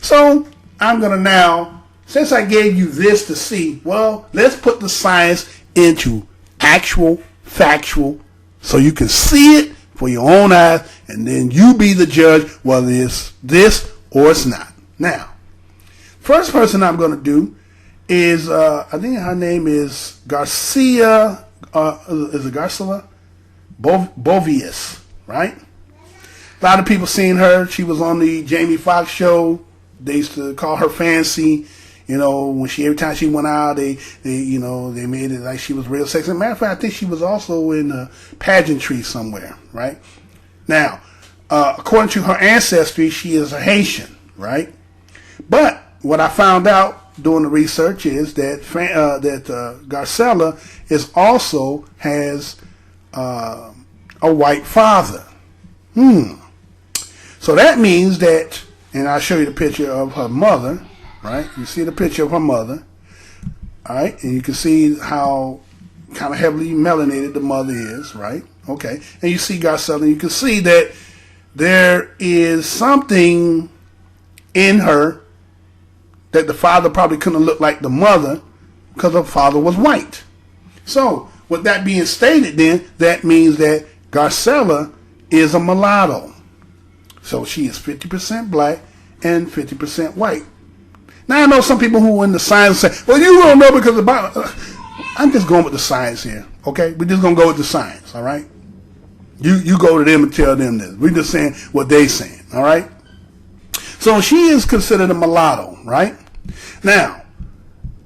So I'm going to now, since I gave you this to see, well, let's put the science into actual, factual, so you can see it for your own eyes, and then you be the judge whether it's this or it's not. Now, first person I'm going to do is, I think her name is Garcia, is it Garcia? Bovius, right? A lot of people seen her. She was on the Jamie Foxx show. They used to call her Fancy. You know, when every time she went out, they made it like she was real sexy. As a matter of fact, I think she was also in pageantry somewhere, right? Now, according to her ancestry, she is a Haitian, right? But what I found out doing the research is that Garcella has a white father. So that means that, and I'll show you the picture of her mother, right? You see the picture of her mother, all right? And you can see how kind of heavily melanated the mother is, right? Okay. And you see Garcella, and you can see that there is something in her that the father probably couldn't look like the mother because the father was white. So, with that being stated then, that means that Garcella is a mulatto. So she is 50% black and 50% white. Now I know some people who are in the science say, well, you don't know because the Bible. I'm just going with the science here, okay? We're just going to go with the science, all right? You go to them and tell them this. We're just saying what they're saying, all right? So she is considered a mulatto, right? Now,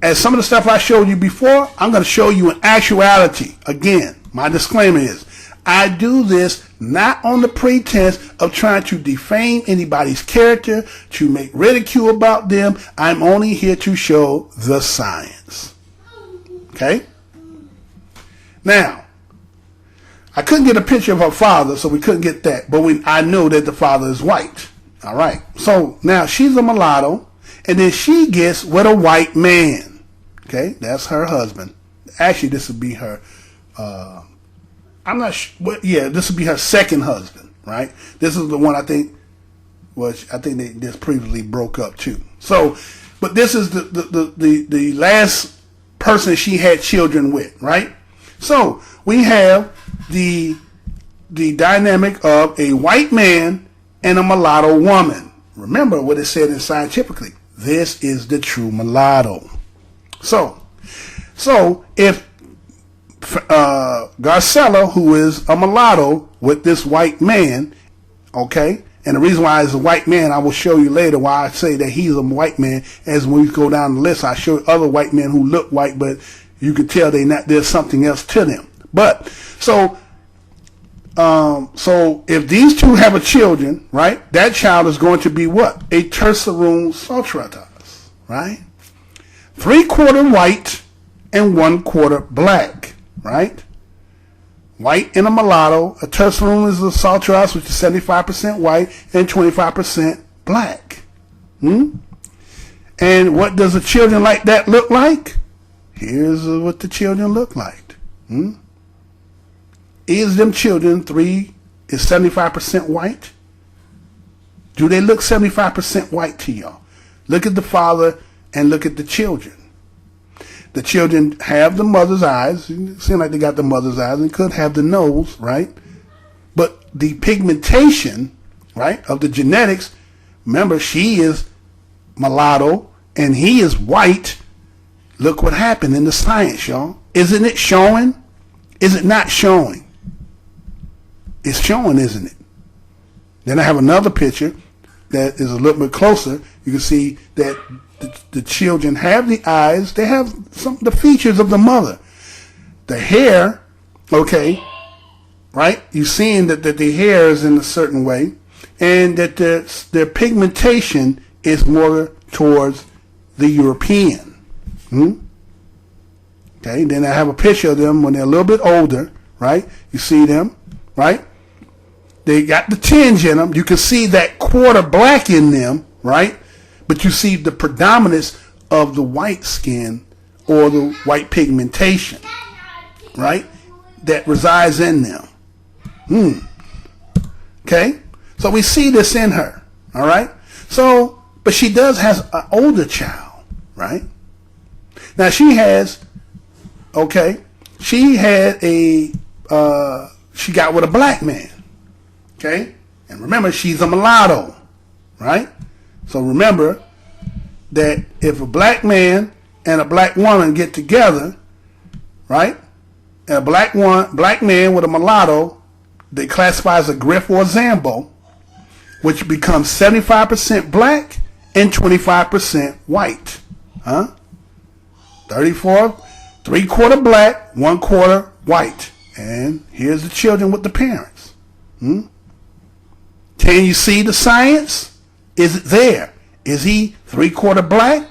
as some of the stuff I showed you before, I'm going to show you in actuality. Again, my disclaimer is, I do this not on the pretense of trying to defame anybody's character, to make ridicule about them. I'm only here to show the science. Okay? Now, I couldn't get a picture of her father, so we couldn't get that. But I know that the father is white. All right. So now she's a mulatto, and then she gets with a white man. Okay? That's her husband. Actually, this would be her... I'm not sure. Yeah, this would be her second husband, right? This is the one I think they just previously broke up too. So, but this is the last person she had children with, right? So we have the dynamic of a white man and a mulatto woman. Remember what it said in scientifically. This is the true mulatto. So if Garcella, who is a mulatto with this white man, okay, and the reason why he's a white man, I will show you later why I say that he's a white man. As when we go down the list, I show you other white men who look white, but you can tell there's something else to them. But so if these two have a children, right, that child is going to be what? A tertium saltratus, right? 3/4 white and 1/4 black. Right? White and a mulatto. A tertium is a saltratus, which is 75% white and 25% black. And what does a children like that look like? Here's what the children look like. Is them children 75% white? Do they look 75% white to y'all? Look at the father and look at the children. The children have the mother's eyes. It seems like they got the mother's eyes and could have the nose, right? But the pigmentation right, of the genetics. Remember, she is mulatto and he is white. Look what happened in the science, y'all. Isn't it showing? Is it not showing? It's showing, isn't it? Then I have another picture that is a little bit closer. You can see that the children have the eyes. They have some of the features of the mother. The hair, okay, right? You're seeing that the hair is in a certain way, and that their pigmentation is more towards the European. Okay, then I have a picture of them when they're a little bit older, right? You see them, right? They got the tinge in them. You can see that quarter black in them, right? But you see the predominance of the white skin or the white pigmentation, right? That resides in them. Okay? So we see this in her, all right? So, but she does has an older child, right? Now she has, okay, she had she got with a black man, okay? And remember, she's a mulatto, right? So remember that if a black man and a black woman get together, right? And a black man with a mulatto, they classify as a Griff or a Zambo, which becomes 75% black and 25% white. 34, 3/4 black, 1/4 white. And here's the children with the parents. Can you see the science? Is it there? Is he 3/4 black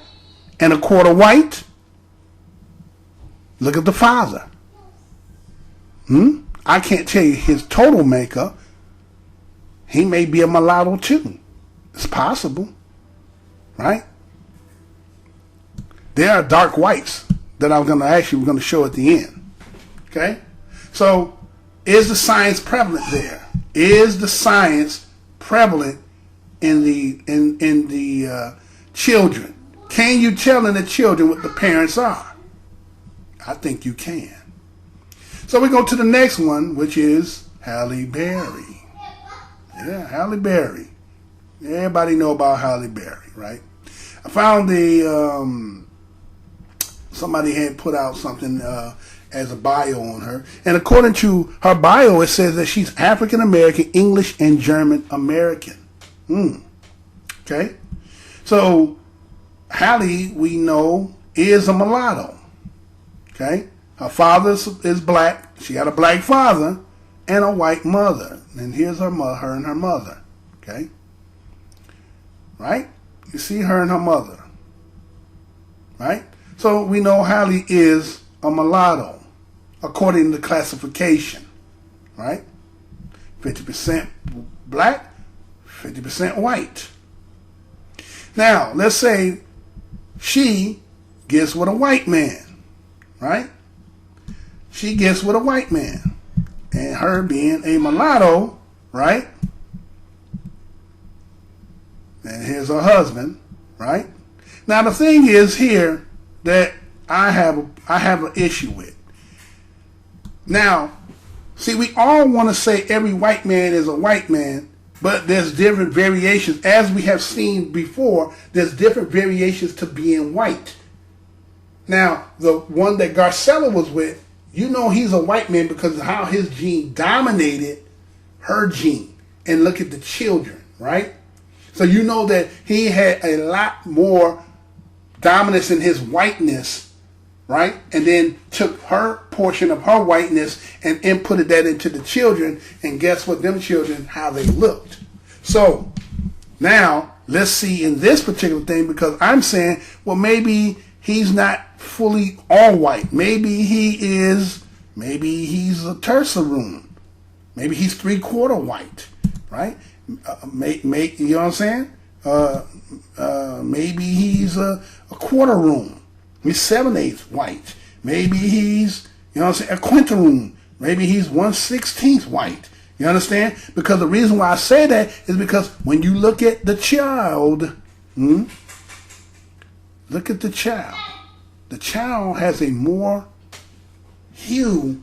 and 1/4 white? Look at the father. I can't tell you his total makeup. He may be a mulatto too. It's possible, right? There are dark whites that we're going to show at the end. Okay, so is the science prevalent there? Is the science prevalent in the children? Can you tell in the children what the parents are? I think you can. So we go to the next one, which is Halle Berry. Yeah, Halle Berry. Everybody know about Halle Berry, right? I found somebody had put out something as a bio on her. And according to her bio, it says that she's African American, English, and German American. Okay? So Halle, we know, is a mulatto. Okay? Her father is black. She got a black father and a white mother. And here's her and her mother. Okay? Right? You see her and her mother. Right? So we know Halle is a mulatto according to the classification. Right? 50% black, 50% white. Now, let's say she gets with a white man. Right? She gets with a white man. And her being a mulatto, right? And here's her husband, right? Now the thing is here that I have an issue with. Now, see, we all want to say every white man is a white man, but there's different variations. As we have seen before, there's different variations to being white. Now, the one that Garcella was with, you know he's a white man because of how his gene dominated her gene. And look at the children, right? So you know that he had a lot more dominance in his whiteness, right? And then took her portion of her whiteness and inputted that into the children. And guess what? Them children, how they looked. So now let's see in this particular thing, because I'm saying, well, maybe he's not fully all white. Maybe he's a tertiary. Maybe he's 3/4 white, right? You know what I'm saying? Maybe he's a quarter room. He's 7/8 white. Maybe he's, you know what I'm saying, a quintaroom. Maybe he's 1/16 white. You understand? Because the reason why I say that is because when you look at the child, look at the child. The child has a more hue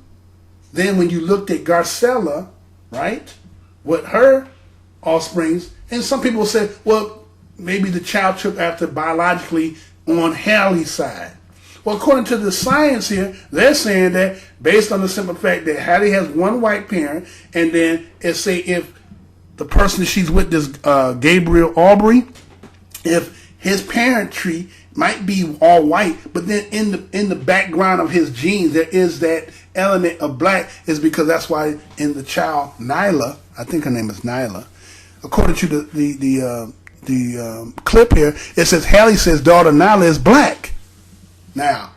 than when you looked at Garcella, right? With her offsprings. And some people say, well, maybe the child took after biologically on Hallie's side. Well, according to the science here, they're saying that based on the simple fact that Hallie has one white parent, and then it's say if the person she's with, this Gabriel Aubrey, if his parent tree might be all white, but then in the background of his genes there is that element of black, is because that's why in the child Nyla, I think her name is Nyla, according to the clip here, it says Hallie says daughter Nyla is black. Now,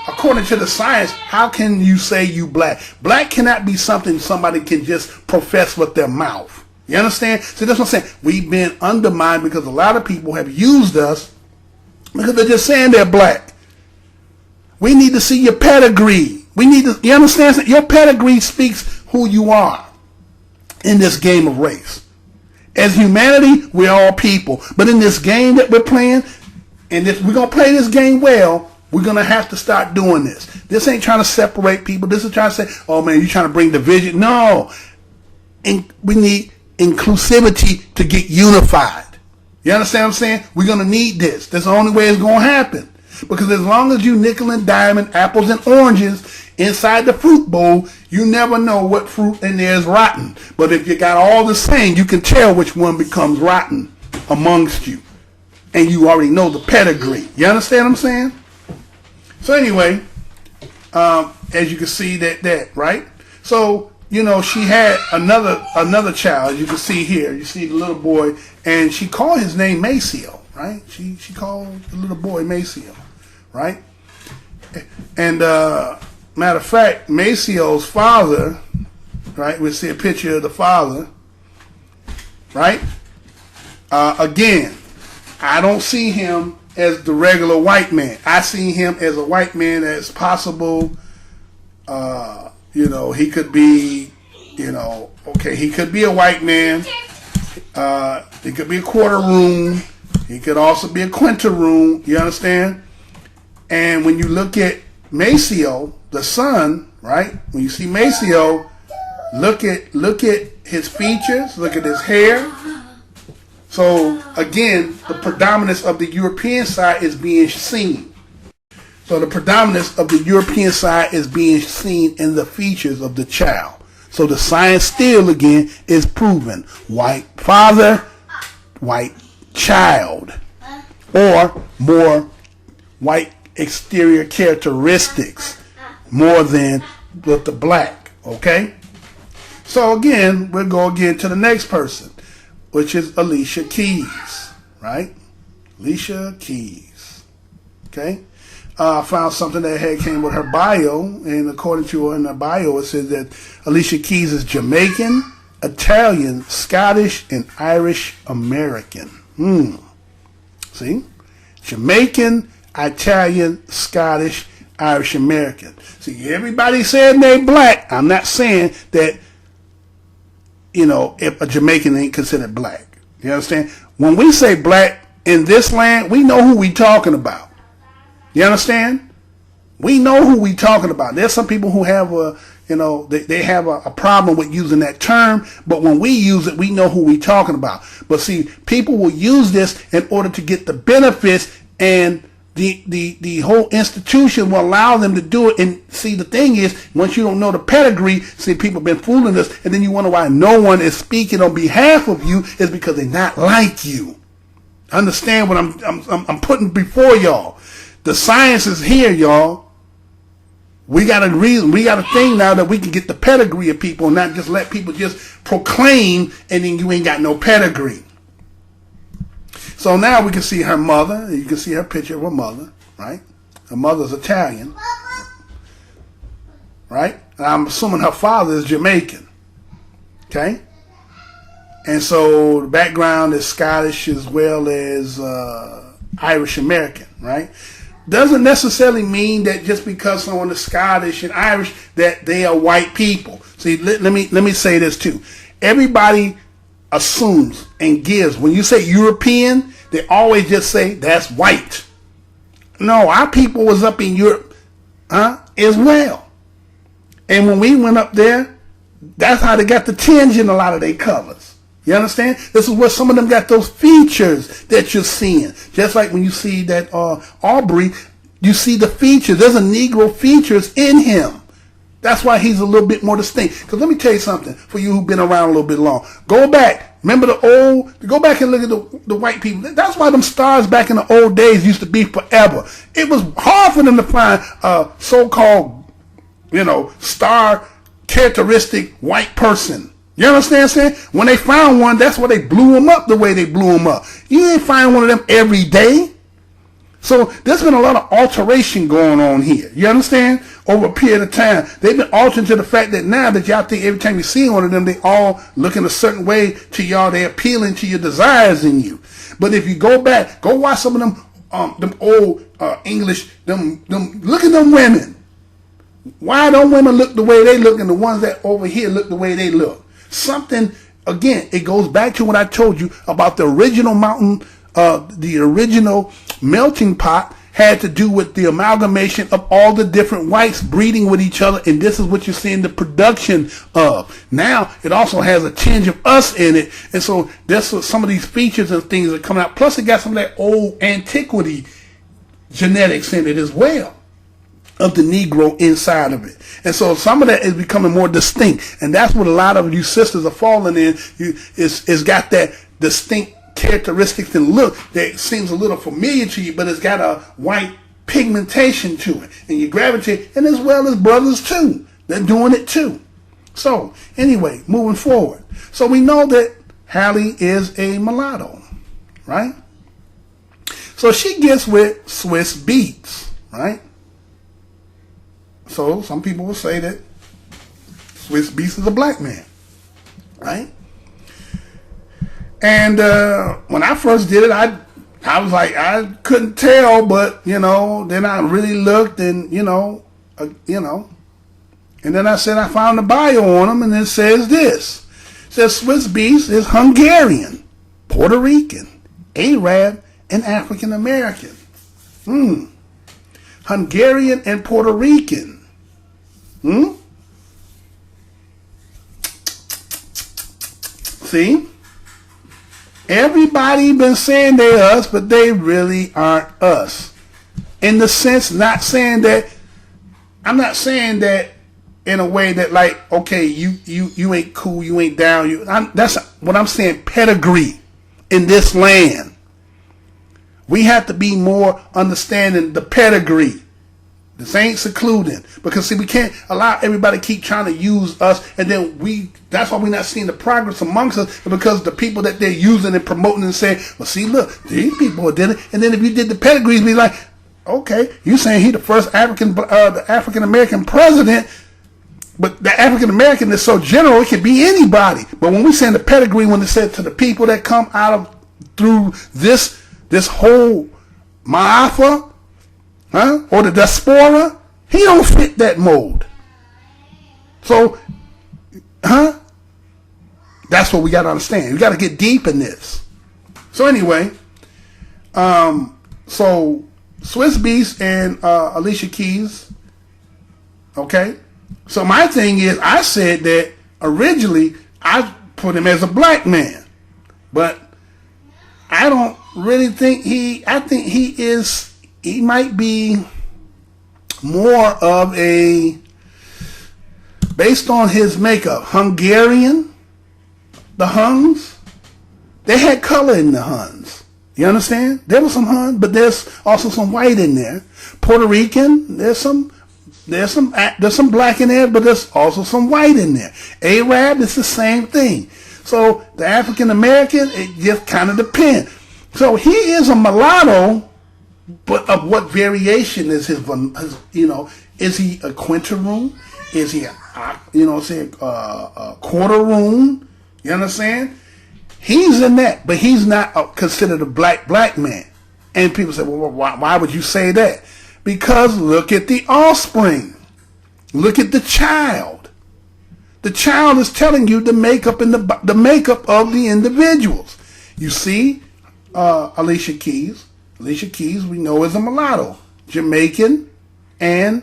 according to the science, how can you say you black? Black cannot be something somebody can just profess with their mouth. You understand? So that's what I'm saying. We've been undermined because a lot of people have used us because they're just saying they're black. We need to see your pedigree. We need to, you understand? Your pedigree speaks who you are in this game of race. As humanity, we're all people. But in this game that we're playing, and if we're going to play this game well, we're going to have to start doing this. This ain't trying to separate people. This is trying to say, oh man, you're trying to bring division. No. We need inclusivity to get unified. You understand what I'm saying? We're going to need this. That's the only way it's going to happen. Because as long as you nickel and diamond apples and oranges inside the fruit bowl, you never know what fruit in there is rotten. But if you got all the same, you can tell which one becomes rotten amongst you. And you already know the pedigree. You understand what I'm saying? So anyway, as you can see that, right? So, you know, she had another child. You can see here. You see the little boy, and she called his name Maceo, right? She called the little boy Maceo, right? And matter of fact, Maceo's father, right? We see a picture of the father, right? Again, I don't see him as the regular white man. I see him as a white man that's possible. You know, he could be, you know, okay, he could be a white man. He could be a quarter room. He could also be a quinta room. You understand? And when you look at Maceo, the son, right? When you see Maceo, look at his features. Look at his hair. So again, the predominance of the European side is being seen. So the predominance of the European side is being seen in the features of the child. So the science still again is proven. White father, white child, or more white exterior characteristics more than with the black. Okay? So again, we'll go again to the next person, which is Alicia Keys, right? Alicia Keys. Okay? I found something that had came with her bio, and according to her in her bio, it says that Alicia Keys is Jamaican, Italian, Scottish, and Irish American. See? Jamaican, Italian, Scottish, Irish American. See, everybody said they black. I'm not saying that, you know, if a Jamaican ain't considered black. You understand? When we say black in this land, we know who we talking about. You understand? We know who we talking about. There's some people who have a, you know, they have a problem with using that term, but when we use it, we know who we talking about. But see, people will use this in order to get the benefits, and the whole institution will allow them to do it. And see, the thing is, once you don't know the pedigree, see, people have been fooling us, and then you wonder why no one is speaking on behalf of you, is because they're not like you. Understand what I'm putting before y'all. The science is here, y'all. We got a reason. We got a thing now that we can get the pedigree of people, and not just let people just proclaim, and then you ain't got no pedigree. So now we can see her mother. You can see her picture of her mother, right? Her mother's Italian, right? And I'm assuming her father is Jamaican, okay? And so the background is Scottish as well as Irish American, right? Doesn't necessarily mean that just because someone is Scottish and Irish that they are white people. See, let me say this too. Everybody assumes and gives. When you say European, they always just say that's white. No, our people was up in Europe as well. And when we went up there, that's how they got the tinge in a lot of their colors. You understand? This is where some of them got those features that you're seeing. Just like when you see that Aubrey, you see the features. There's a Negro features in him. That's why he's a little bit more distinct. Because let me tell you something, for you who've been around a little bit long. Go back. Remember go back and look at the white people. That's why them stars back in the old days used to be forever. It was hard for them to find a so-called, star characteristic white person. You understand what I'm saying? When they found one, that's why they blew them up the way they blew them up. You ain't find one of them every day. So there's been a lot of alteration going on here. You understand? Over a period of time. They've been altering to the fact that now that y'all think every time you see one of them, they all looking a certain way to y'all. They're appealing to your desires in you. But if you go back, go watch some of them old English, look at them women. Why don't women look the way they look and the ones that over here look the way they look? Something, again, it goes back to what I told you about the original mountain, the original melting pot had to do with the amalgamation of all the different whites breeding with each other, and this is what you're seeing the production of. Now, it also has a tinge of us in it, and so that's what some of these features and things are coming out. Plus, it got some of that old antiquity genetics in it as well, of the Negro inside of it. And so some of that is becoming more distinct, and that's what a lot of you sisters are falling in. It's got that distinct characteristics and look that seems a little familiar to you, but it's got a white pigmentation to it, and you gravitate, and as well as brothers too, they're doing it too. So anyway, moving forward, so we know that Hallie is a mulatto, right? So she gets with Swiss Beats, right? So some people will say that Swiss Beats is a black man, right? And when I first did it, I was like, I couldn't tell, but then I really looked, and and then I said I found the bio on him, and it says this. It says Swiss Beats is Hungarian, Puerto Rican, Arab, and African American. Hungarian and Puerto Rican. See? Everybody been saying they're us, but they really aren't us. In the sense, not saying that, I'm not saying that in a way that like, okay, you ain't cool, you ain't down. That's what I'm saying, pedigree in this land. We have to be more understanding the pedigree. This ain't secluding, because see, we can't allow everybody keep trying to use us, and then that's why we're not seeing the progress amongst us, because the people that they're using and promoting and saying, well, see, look, these people did it, and then if you did the pedigrees, be like, okay, you saying he the first the African American president, but the African American is so general, it could be anybody. But when we saying the pedigree, when it said to the people that come out of through this whole Ma'afa, or the diaspora, he don't fit that mold. So, that's what we got to understand. We got to get deep in this. So anyway, so Swiss Beats and Alicia Keys, okay? So my thing is, I said that originally I put him as a black man, but I don't really think I think he might be more of a, based on his makeup, Hungarian. The Huns, they had color in the Huns. You understand? There was some Hun, but there's also some white in there. Puerto Rican, there's some black in there, but there's also some white in there. Arab is the same thing. So the African American, it just kind of depends. So he is a mulatto. But of what variation is his is he a quintaroon? Is he a quarteroon? You understand? He's in that, but he's not considered a black man. And people say, well, why would you say that? Because look at the offspring. Look at the child. The child is telling you the makeup and the makeup of the individuals. You see, Alicia Keys. Alicia Keys, we know, is a mulatto, Jamaican, and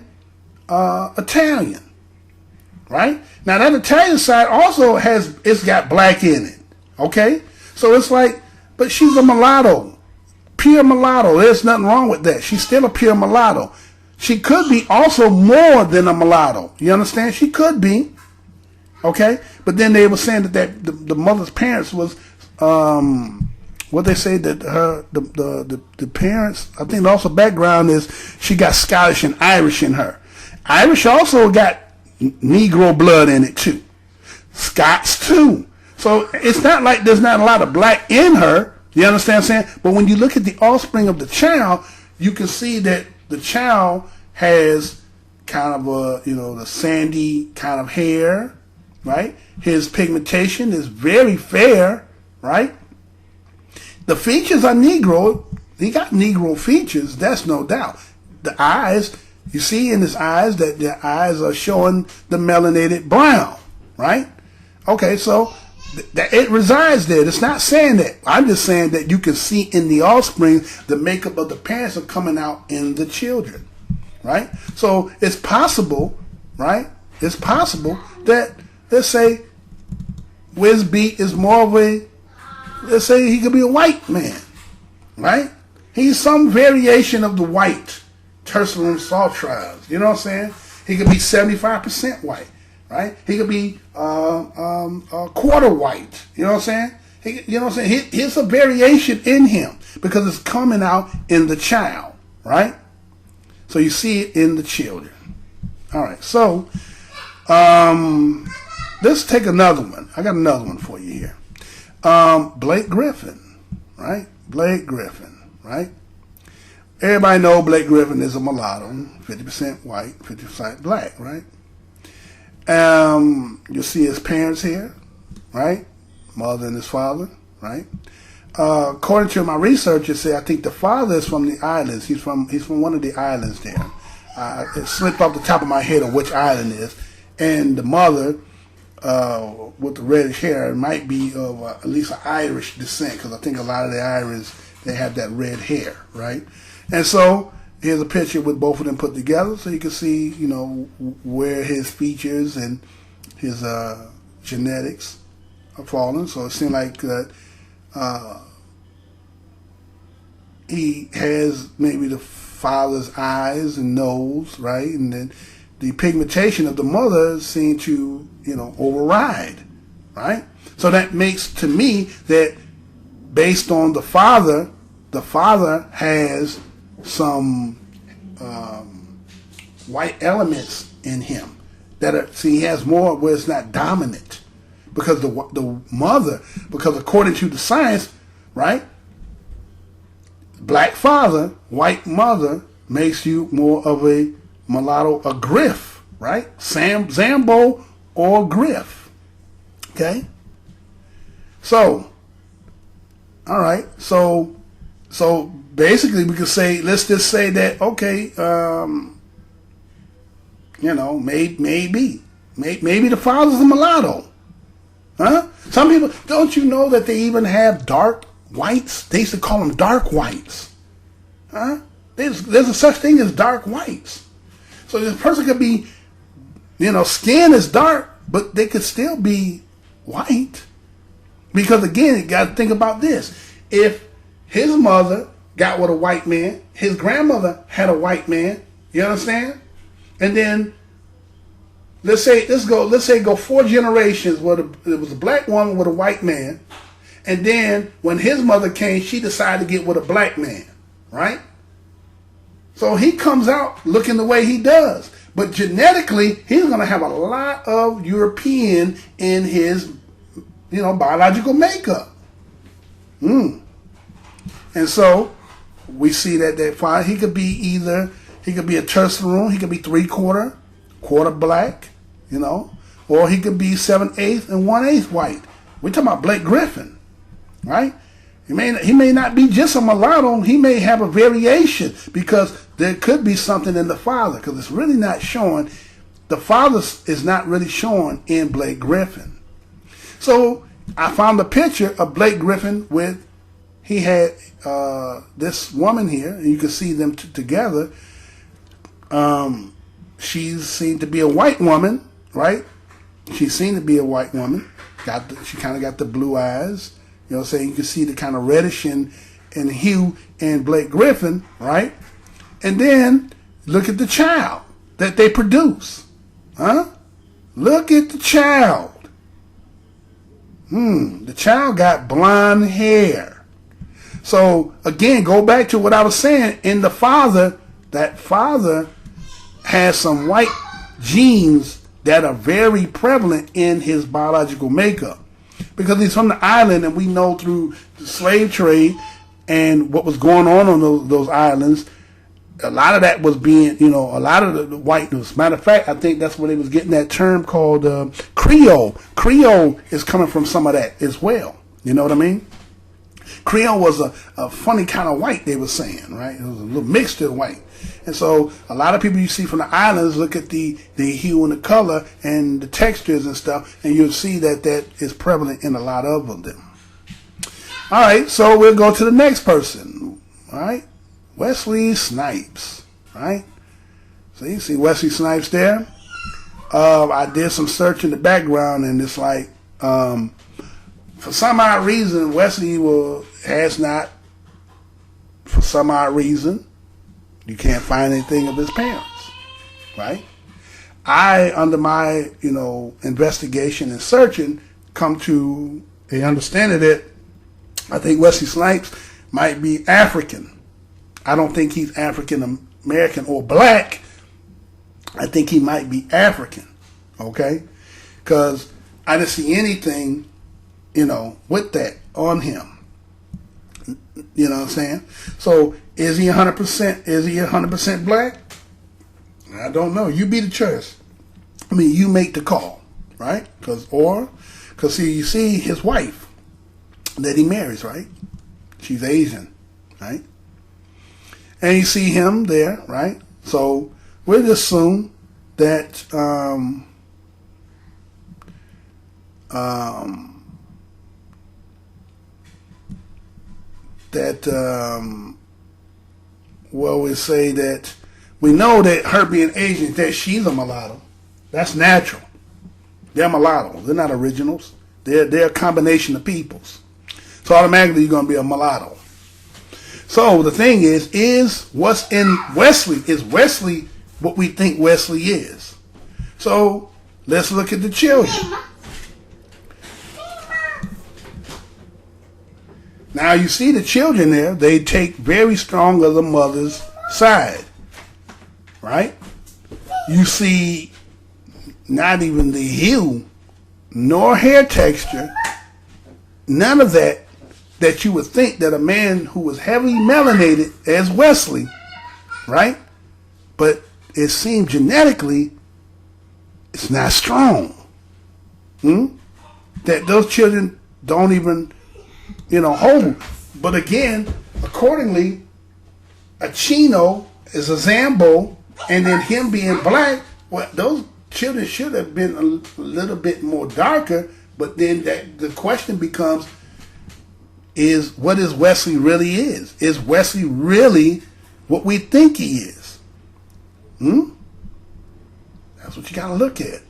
Italian, right? Now that Italian side also it's got black in it, Okay? So it's like, but she's a mulatto. Pure mulatto. There's nothing wrong with that. She's still a pure mulatto. She could be also more than a mulatto. You understand? She could be. Okay? But then they were saying that the mother's parents was, what they say that the parents, I think also background is she got Scottish and Irish in her. Irish also got Negro blood in it too. Scots too. So it's not like there's not a lot of black in her. You understand what I'm saying? But when you look at the offspring of the child, you can see that the child has kind of the sandy kind of hair, right? His pigmentation is very fair, right? The features are Negro. He got Negro features, that's no doubt. The eyes, you see in his eyes that the eyes are showing the melanated brown, right? Okay, so it resides there. It's not saying that. I'm just saying that you can see in the offspring the makeup of the parents are coming out in the children, right? So it's possible, right? It's possible that, let's say, Wiz Beat is more of a, let's say he could be a white man, right? He's some variation of the white tertiary salt tribes. You know what I'm saying? He could be 75% white, right? He could be quarter white. You know what I'm saying? You know what I'm saying? Here's a variation in him because it's coming out in the child, right? So you see it in the children. All right. So let's take another one. I got another one for you here. Blake Griffin, right? Blake Griffin, right? Everybody know Blake Griffin is a mulatto, 50% white, 50% black, right? You see his parents here, right? Mother and his father, right? According to my research, it said I think the father is from the islands. He's from one of the islands there. It slipped off the top of my head of which island it is. And the mother, with the reddish hair, might be of at least an Irish descent, because I think a lot of the Irish, they have that red hair, right? And so here's a picture with both of them put together, so you can see, where his features and his genetics are falling. So it seems like that he has maybe the father's eyes and nose, right? And then the pigmentation of the mother seemed to, override, right? So that makes to me that based on the father has some white elements in him that are, see, he has more where it's not dominant because the mother, because according to the science, right, black father, white mother makes you more of a mulatto, a griff, right? Zambo or griff. Okay? So, all right. So basically we could say, let's just say that, okay, maybe the father's a mulatto. Huh? Some people, don't you know that they even have dark whites? They used to call them dark whites. Huh? There's a such thing as dark whites. So this person could be, skin is dark, but they could still be white. Because again, you got to think about this. If his mother got with a white man, his grandmother had a white man, you understand? And then let's say go 4 generations where it was a black woman with a white man, and then when his mother came, she decided to get with a black man, right? So he comes out looking the way he does. But genetically, he's going to have a lot of European in his, biological makeup. And so we see that he could be a tertiary, he could be 3/4, quarter black, or he could be 7/8 and 1/8 white. We're talking about Blake Griffin, right? He may not be just a mulatto. He may have a variation because there could be something in the father, because it's really not showing. The father is not really showing in Blake Griffin. So I found a picture of Blake Griffin with, he had this woman here, and you can see them together. She seemed to be a white woman, right? She seemed to be a white woman. She kind of got the blue eyes. You know what I'm saying? You can see the kind of reddish in hue in Blake Griffin, right? And then look at the child that they produce. Huh? Look at the child. The child got blonde hair. So again, go back to what I was saying. In the father, that father has some white genes that are very prevalent in his biological makeup. Because he's from the island, and we know through the slave trade and what was going on those islands, a lot of that was being, a lot of the whiteness. Matter of fact, I think that's where they was getting that term called Creole. Creole is coming from some of that as well. You know what I mean? Creole was a funny kind of white, they were saying, right? It was a little mixture of white. And so a lot of people you see from the islands look at the hue and the color and the textures and stuff, and you'll see that is prevalent in a lot of them. All right, so we'll go to the next person. All right, Wesley Snipes. Right? So you see Wesley Snipes there. I did some search in the background, and it's like, for some odd reason, Wesley has not, for some odd reason, you can't find anything of his parents, right? I, under my, investigation and searching, come to a understanding that I think Wesley Snipes might be African. I don't think he's African American or black. I think he might be African, okay? Because I didn't see anything, with that on him. You know what I'm saying? So is he 100%? Is he 100% black? I don't know. You be the choice. I mean, you make the call, right? Because you see his wife that he marries, right? She's Asian, right? And you see him there, right? So we'll just assume that we say that we know that her being Asian, that she's a mulatto. That's natural. They're mulattoes. They're not originals. They're a combination of peoples. So automatically you're going to be a mulatto. So the thing is what's in Wesley, is Wesley what we think Wesley is? So let's look at the children. Now you see the children there, they take very strong of the mother's side, right? You see not even the hue, nor hair texture, none of that you would think that a man who was heavily melanated as Wesley, right? But it seems genetically, it's not strong. That those children don't even hold. But again, accordingly, a Chino is a Zambo, and then him being black, well, those children should have been a little bit more darker. But then the question becomes, what is Wesley really is? Is Wesley really what we think he is? That's what you got to look at.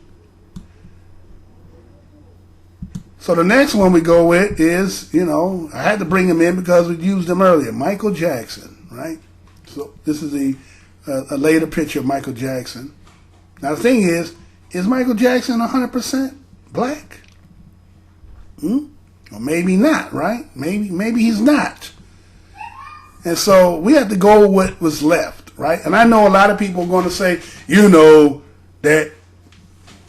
So the next one we go with is, I had to bring him in because we used him earlier, Michael Jackson, right? So this is a later picture of Michael Jackson. Now the thing is Michael Jackson 100% black? Or maybe not, right? Maybe he's not. And so we have to go with what was left, right? And I know a lot of people are going to say, that,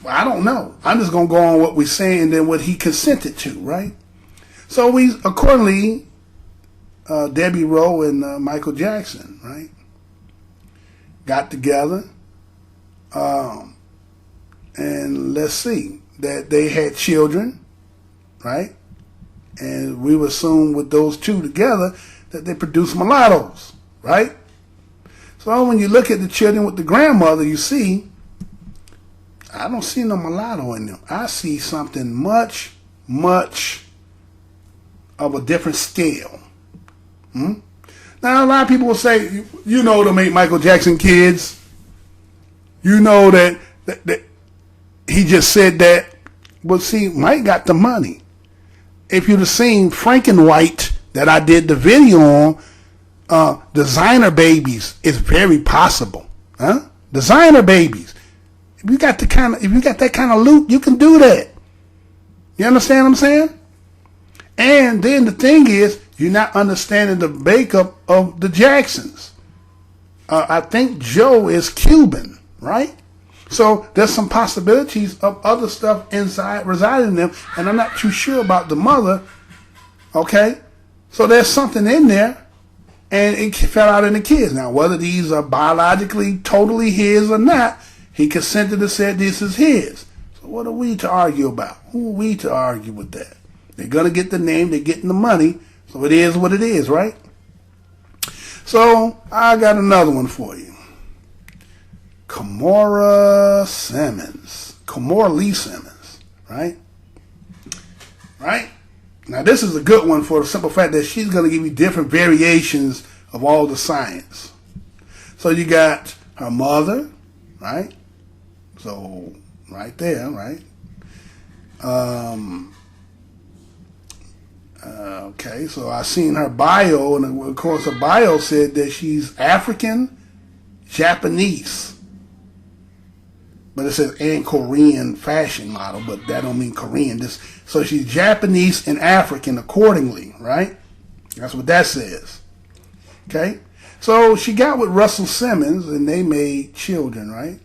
well, I don't know. I'm just going to go on what we're saying and then what he consented to, right? So we, accordingly, Debbie Rowe and Michael Jackson, right, got together. And let's see, that they had children, right? And we would assume with those two together that they produce mulattoes, right? So when you look at the children with the grandmother, you see, I don't see no mulatto in them. I see something much, much of a different scale. Now, a lot of people will say, them ain't Michael Jackson kids. That he just said that, But see, Mike got the money. If you'd have seen Frankenwhite that I did the video on, designer babies is very possible. Huh? Designer babies. If you got that kind of loot, you can do that. You understand what I'm saying? And then the thing is, you're not understanding the makeup of the Jacksons. I think Joe is Cuban, right? So there's some possibilities of other stuff inside residing in them, and I'm not too sure about the mother. Okay, so there's something in there, and it fell out in the kids. Now, whether these are biologically totally his or not, he consented and said this is his. So what are we to argue about? Who are we to argue with that? They're gonna get the name, they're getting the money, so it is what it is, right? So I got another one for you. Kimora Lee Simmons, right? Right? Now this is a good one for the simple fact that she's going to give you different variations of all the science. So you got her mother, right? So right there, right? Okay, so I seen her bio, and of course her bio said that she's African, Japanese. But it says and Korean fashion model, but that don't mean Korean. So she's Japanese and African accordingly, right? That's what that says. Okay? So she got with Russell Simmons and they made children, right?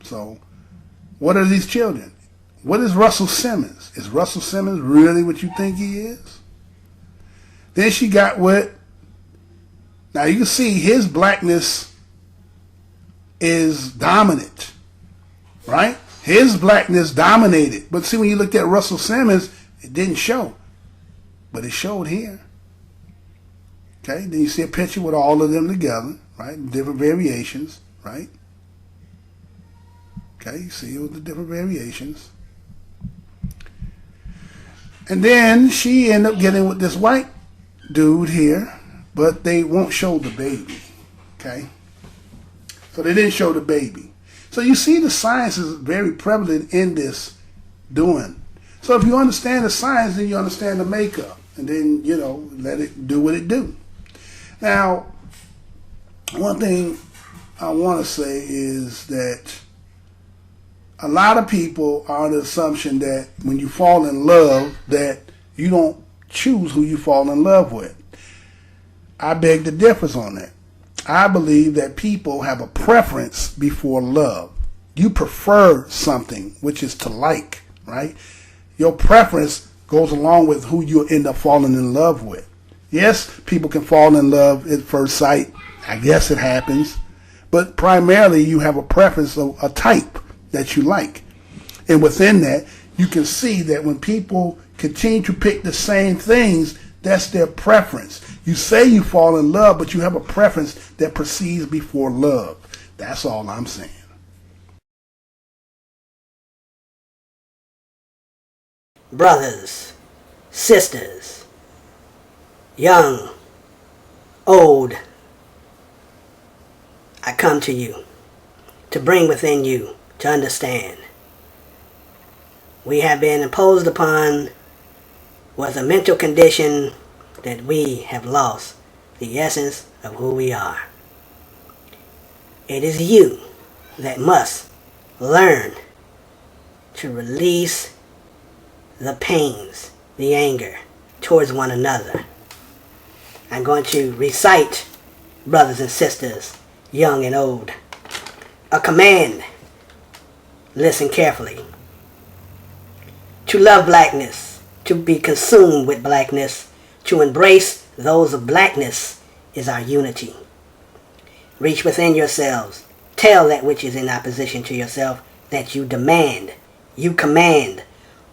So what are these children? What is Russell Simmons? Is Russell Simmons really what you think he is? Then she got with, now you can see his blackness is dominant. Right? His blackness dominated. But see, when you looked at Russell Simmons, it didn't show. But it showed here. Okay? Then you see a picture with all of them together, right? Different variations, right? Okay? You see it with the different variations. And then she ended up getting with this white dude here, but they won't show the baby. Okay? So they didn't show the baby. So you see the science is very prevalent in this doing. So if you understand the science, then you understand the makeup. And then, let it do what it do. Now, one thing I want to say is that a lot of people are under the assumption that when you fall in love, that you don't choose who you fall in love with. I beg to differ on that. I believe that people have a preference before love. You prefer something, which is to like, right? Your preference goes along with who you end up falling in love with. Yes, people can fall in love at first sight. I guess it happens. But primarily, you have a preference of a type that you like. And within that, you can see that when people continue to pick the same things, that's their preference. You say you fall in love, but you have a preference that proceeds before love. That's all I'm saying. Brothers, sisters, young, old, I come to you to bring within you to understand. We have been imposed upon with a mental condition that we have lost the essence of who we are. It is you that must learn to release the pains, the anger towards one another. I'm going to recite, brothers and sisters, young and old, a command. Listen carefully. To love blackness, to be consumed with blackness, to embrace those of blackness is our unity. Reach within yourselves. Tell that which is in opposition to yourself that you demand, you command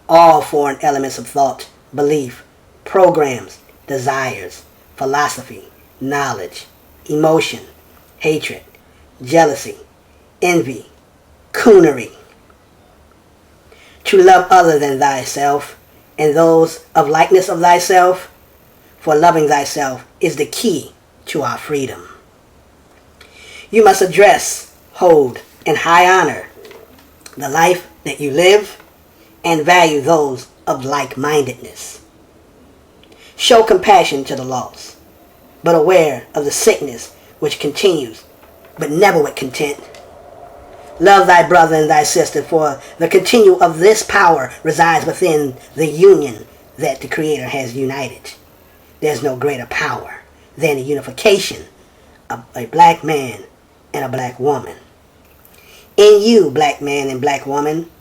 all foreign elements of thought, belief, programs, desires, philosophy, knowledge, emotion, hatred, jealousy, envy, coonery. To love other than thyself and those of likeness of thyself, for loving thyself is the key to our freedom. You must address, hold, in high honor the life that you live and value those of like-mindedness. Show compassion to the lost, but aware of the sickness which continues, but never with content. Love thy brother and thy sister, for the continue of this power resides within the union that the Creator has united. There's no greater power than the unification of a black man and a black woman. In you, black man and black woman,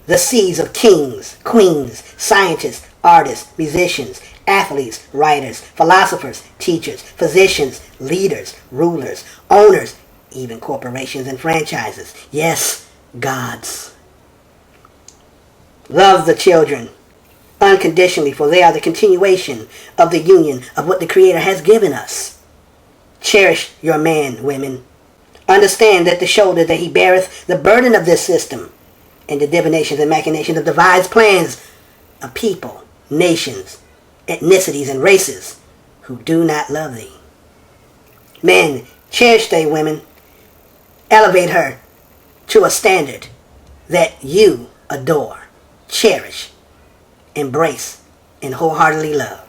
the seeds of kings, queens, scientists, artists, musicians, athletes, writers, philosophers, teachers, physicians, leaders, rulers, owners, even corporations and franchises. Yes, gods. Love the children unconditionally, for they are the continuation of the union of what the Creator has given us. Cherish your man, women. Understand that the shoulder that he beareth the burden of this system, and the divinations and machinations of devised plans of people, nations, ethnicities, and races who do not love thee. Men, cherish thy women. Elevate her to a standard that you adore, cherish, embrace, and wholeheartedly love.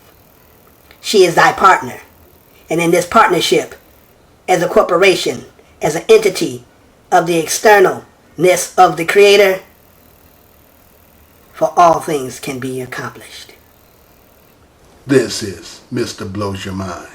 She is thy partner, and in this partnership, as a corporation, as an entity of the externalness of the Creator, for all things can be accomplished. This is Mr. Blows Your Mind.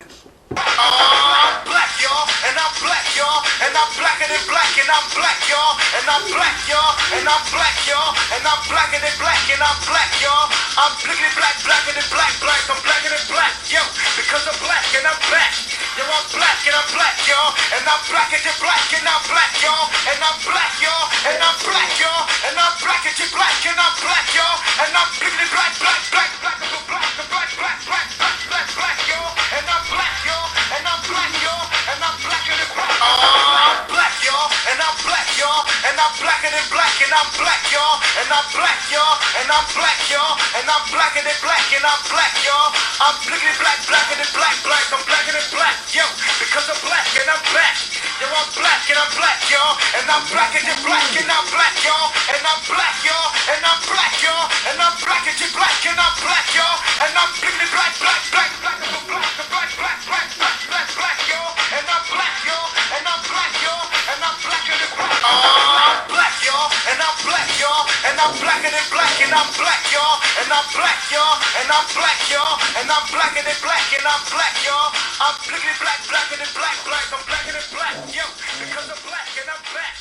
I'm black, y'all, and I'm black, y'all, and I'm blacker than black, and I'm black, y'all, and I'm black, y'all, and I'm black, y'all, and I'm blacker than black, and I'm black, y'all. I'm blickety black, blacker than black, black, I'm blacker than black, yo, because I'm black and I'm black. Yo, I'm black and I'm black, y'all, and I'm blacker than black, and I'm black, y'all, and I'm black, y'all, and I'm black, y'all, and I'm blacker than black, and I'm black, y'all, and I'm blickety black, black, black, black, I'm black, black, black, black, black, black, black, y'all, and I'm black, y'all, and I'm black, y'all, and I'm blacker than black. I'm black, y'all, and I'm black, y'all, and I'm blacker than black, and I'm black, y'all, and I'm black, y'all, and I'm black, y'all, and I'm blacker than black, and I'm black, y'all. I'm blickety black, blacker than black, black, I'm blacker than black, yo, because I'm black and I'm black. Yo, I'm black and I'm black, y'all, and I'm blacker than black, and I'm black, y'all, and I'm black, y'all, and I'm black, y'all, and I'm blacker than black, and I'm black, y'all, and I'm blickety black, black, black, black, I'm black, black, black, black, black, black, black, y'all, and I'm black, y'all, and I'm black, y'all, and I'm blacker than black. I'm black, y'all, and I'm black, y'all, and I'm blacker than black, and I'm black, y'all, and I'm black, y'all, and I'm black, y'all, and I'm blacker than black, and I'm black, y'all. I'm blickety black, blacker than black, black, I'm blacker than black, yo, because I'm black and I'm black.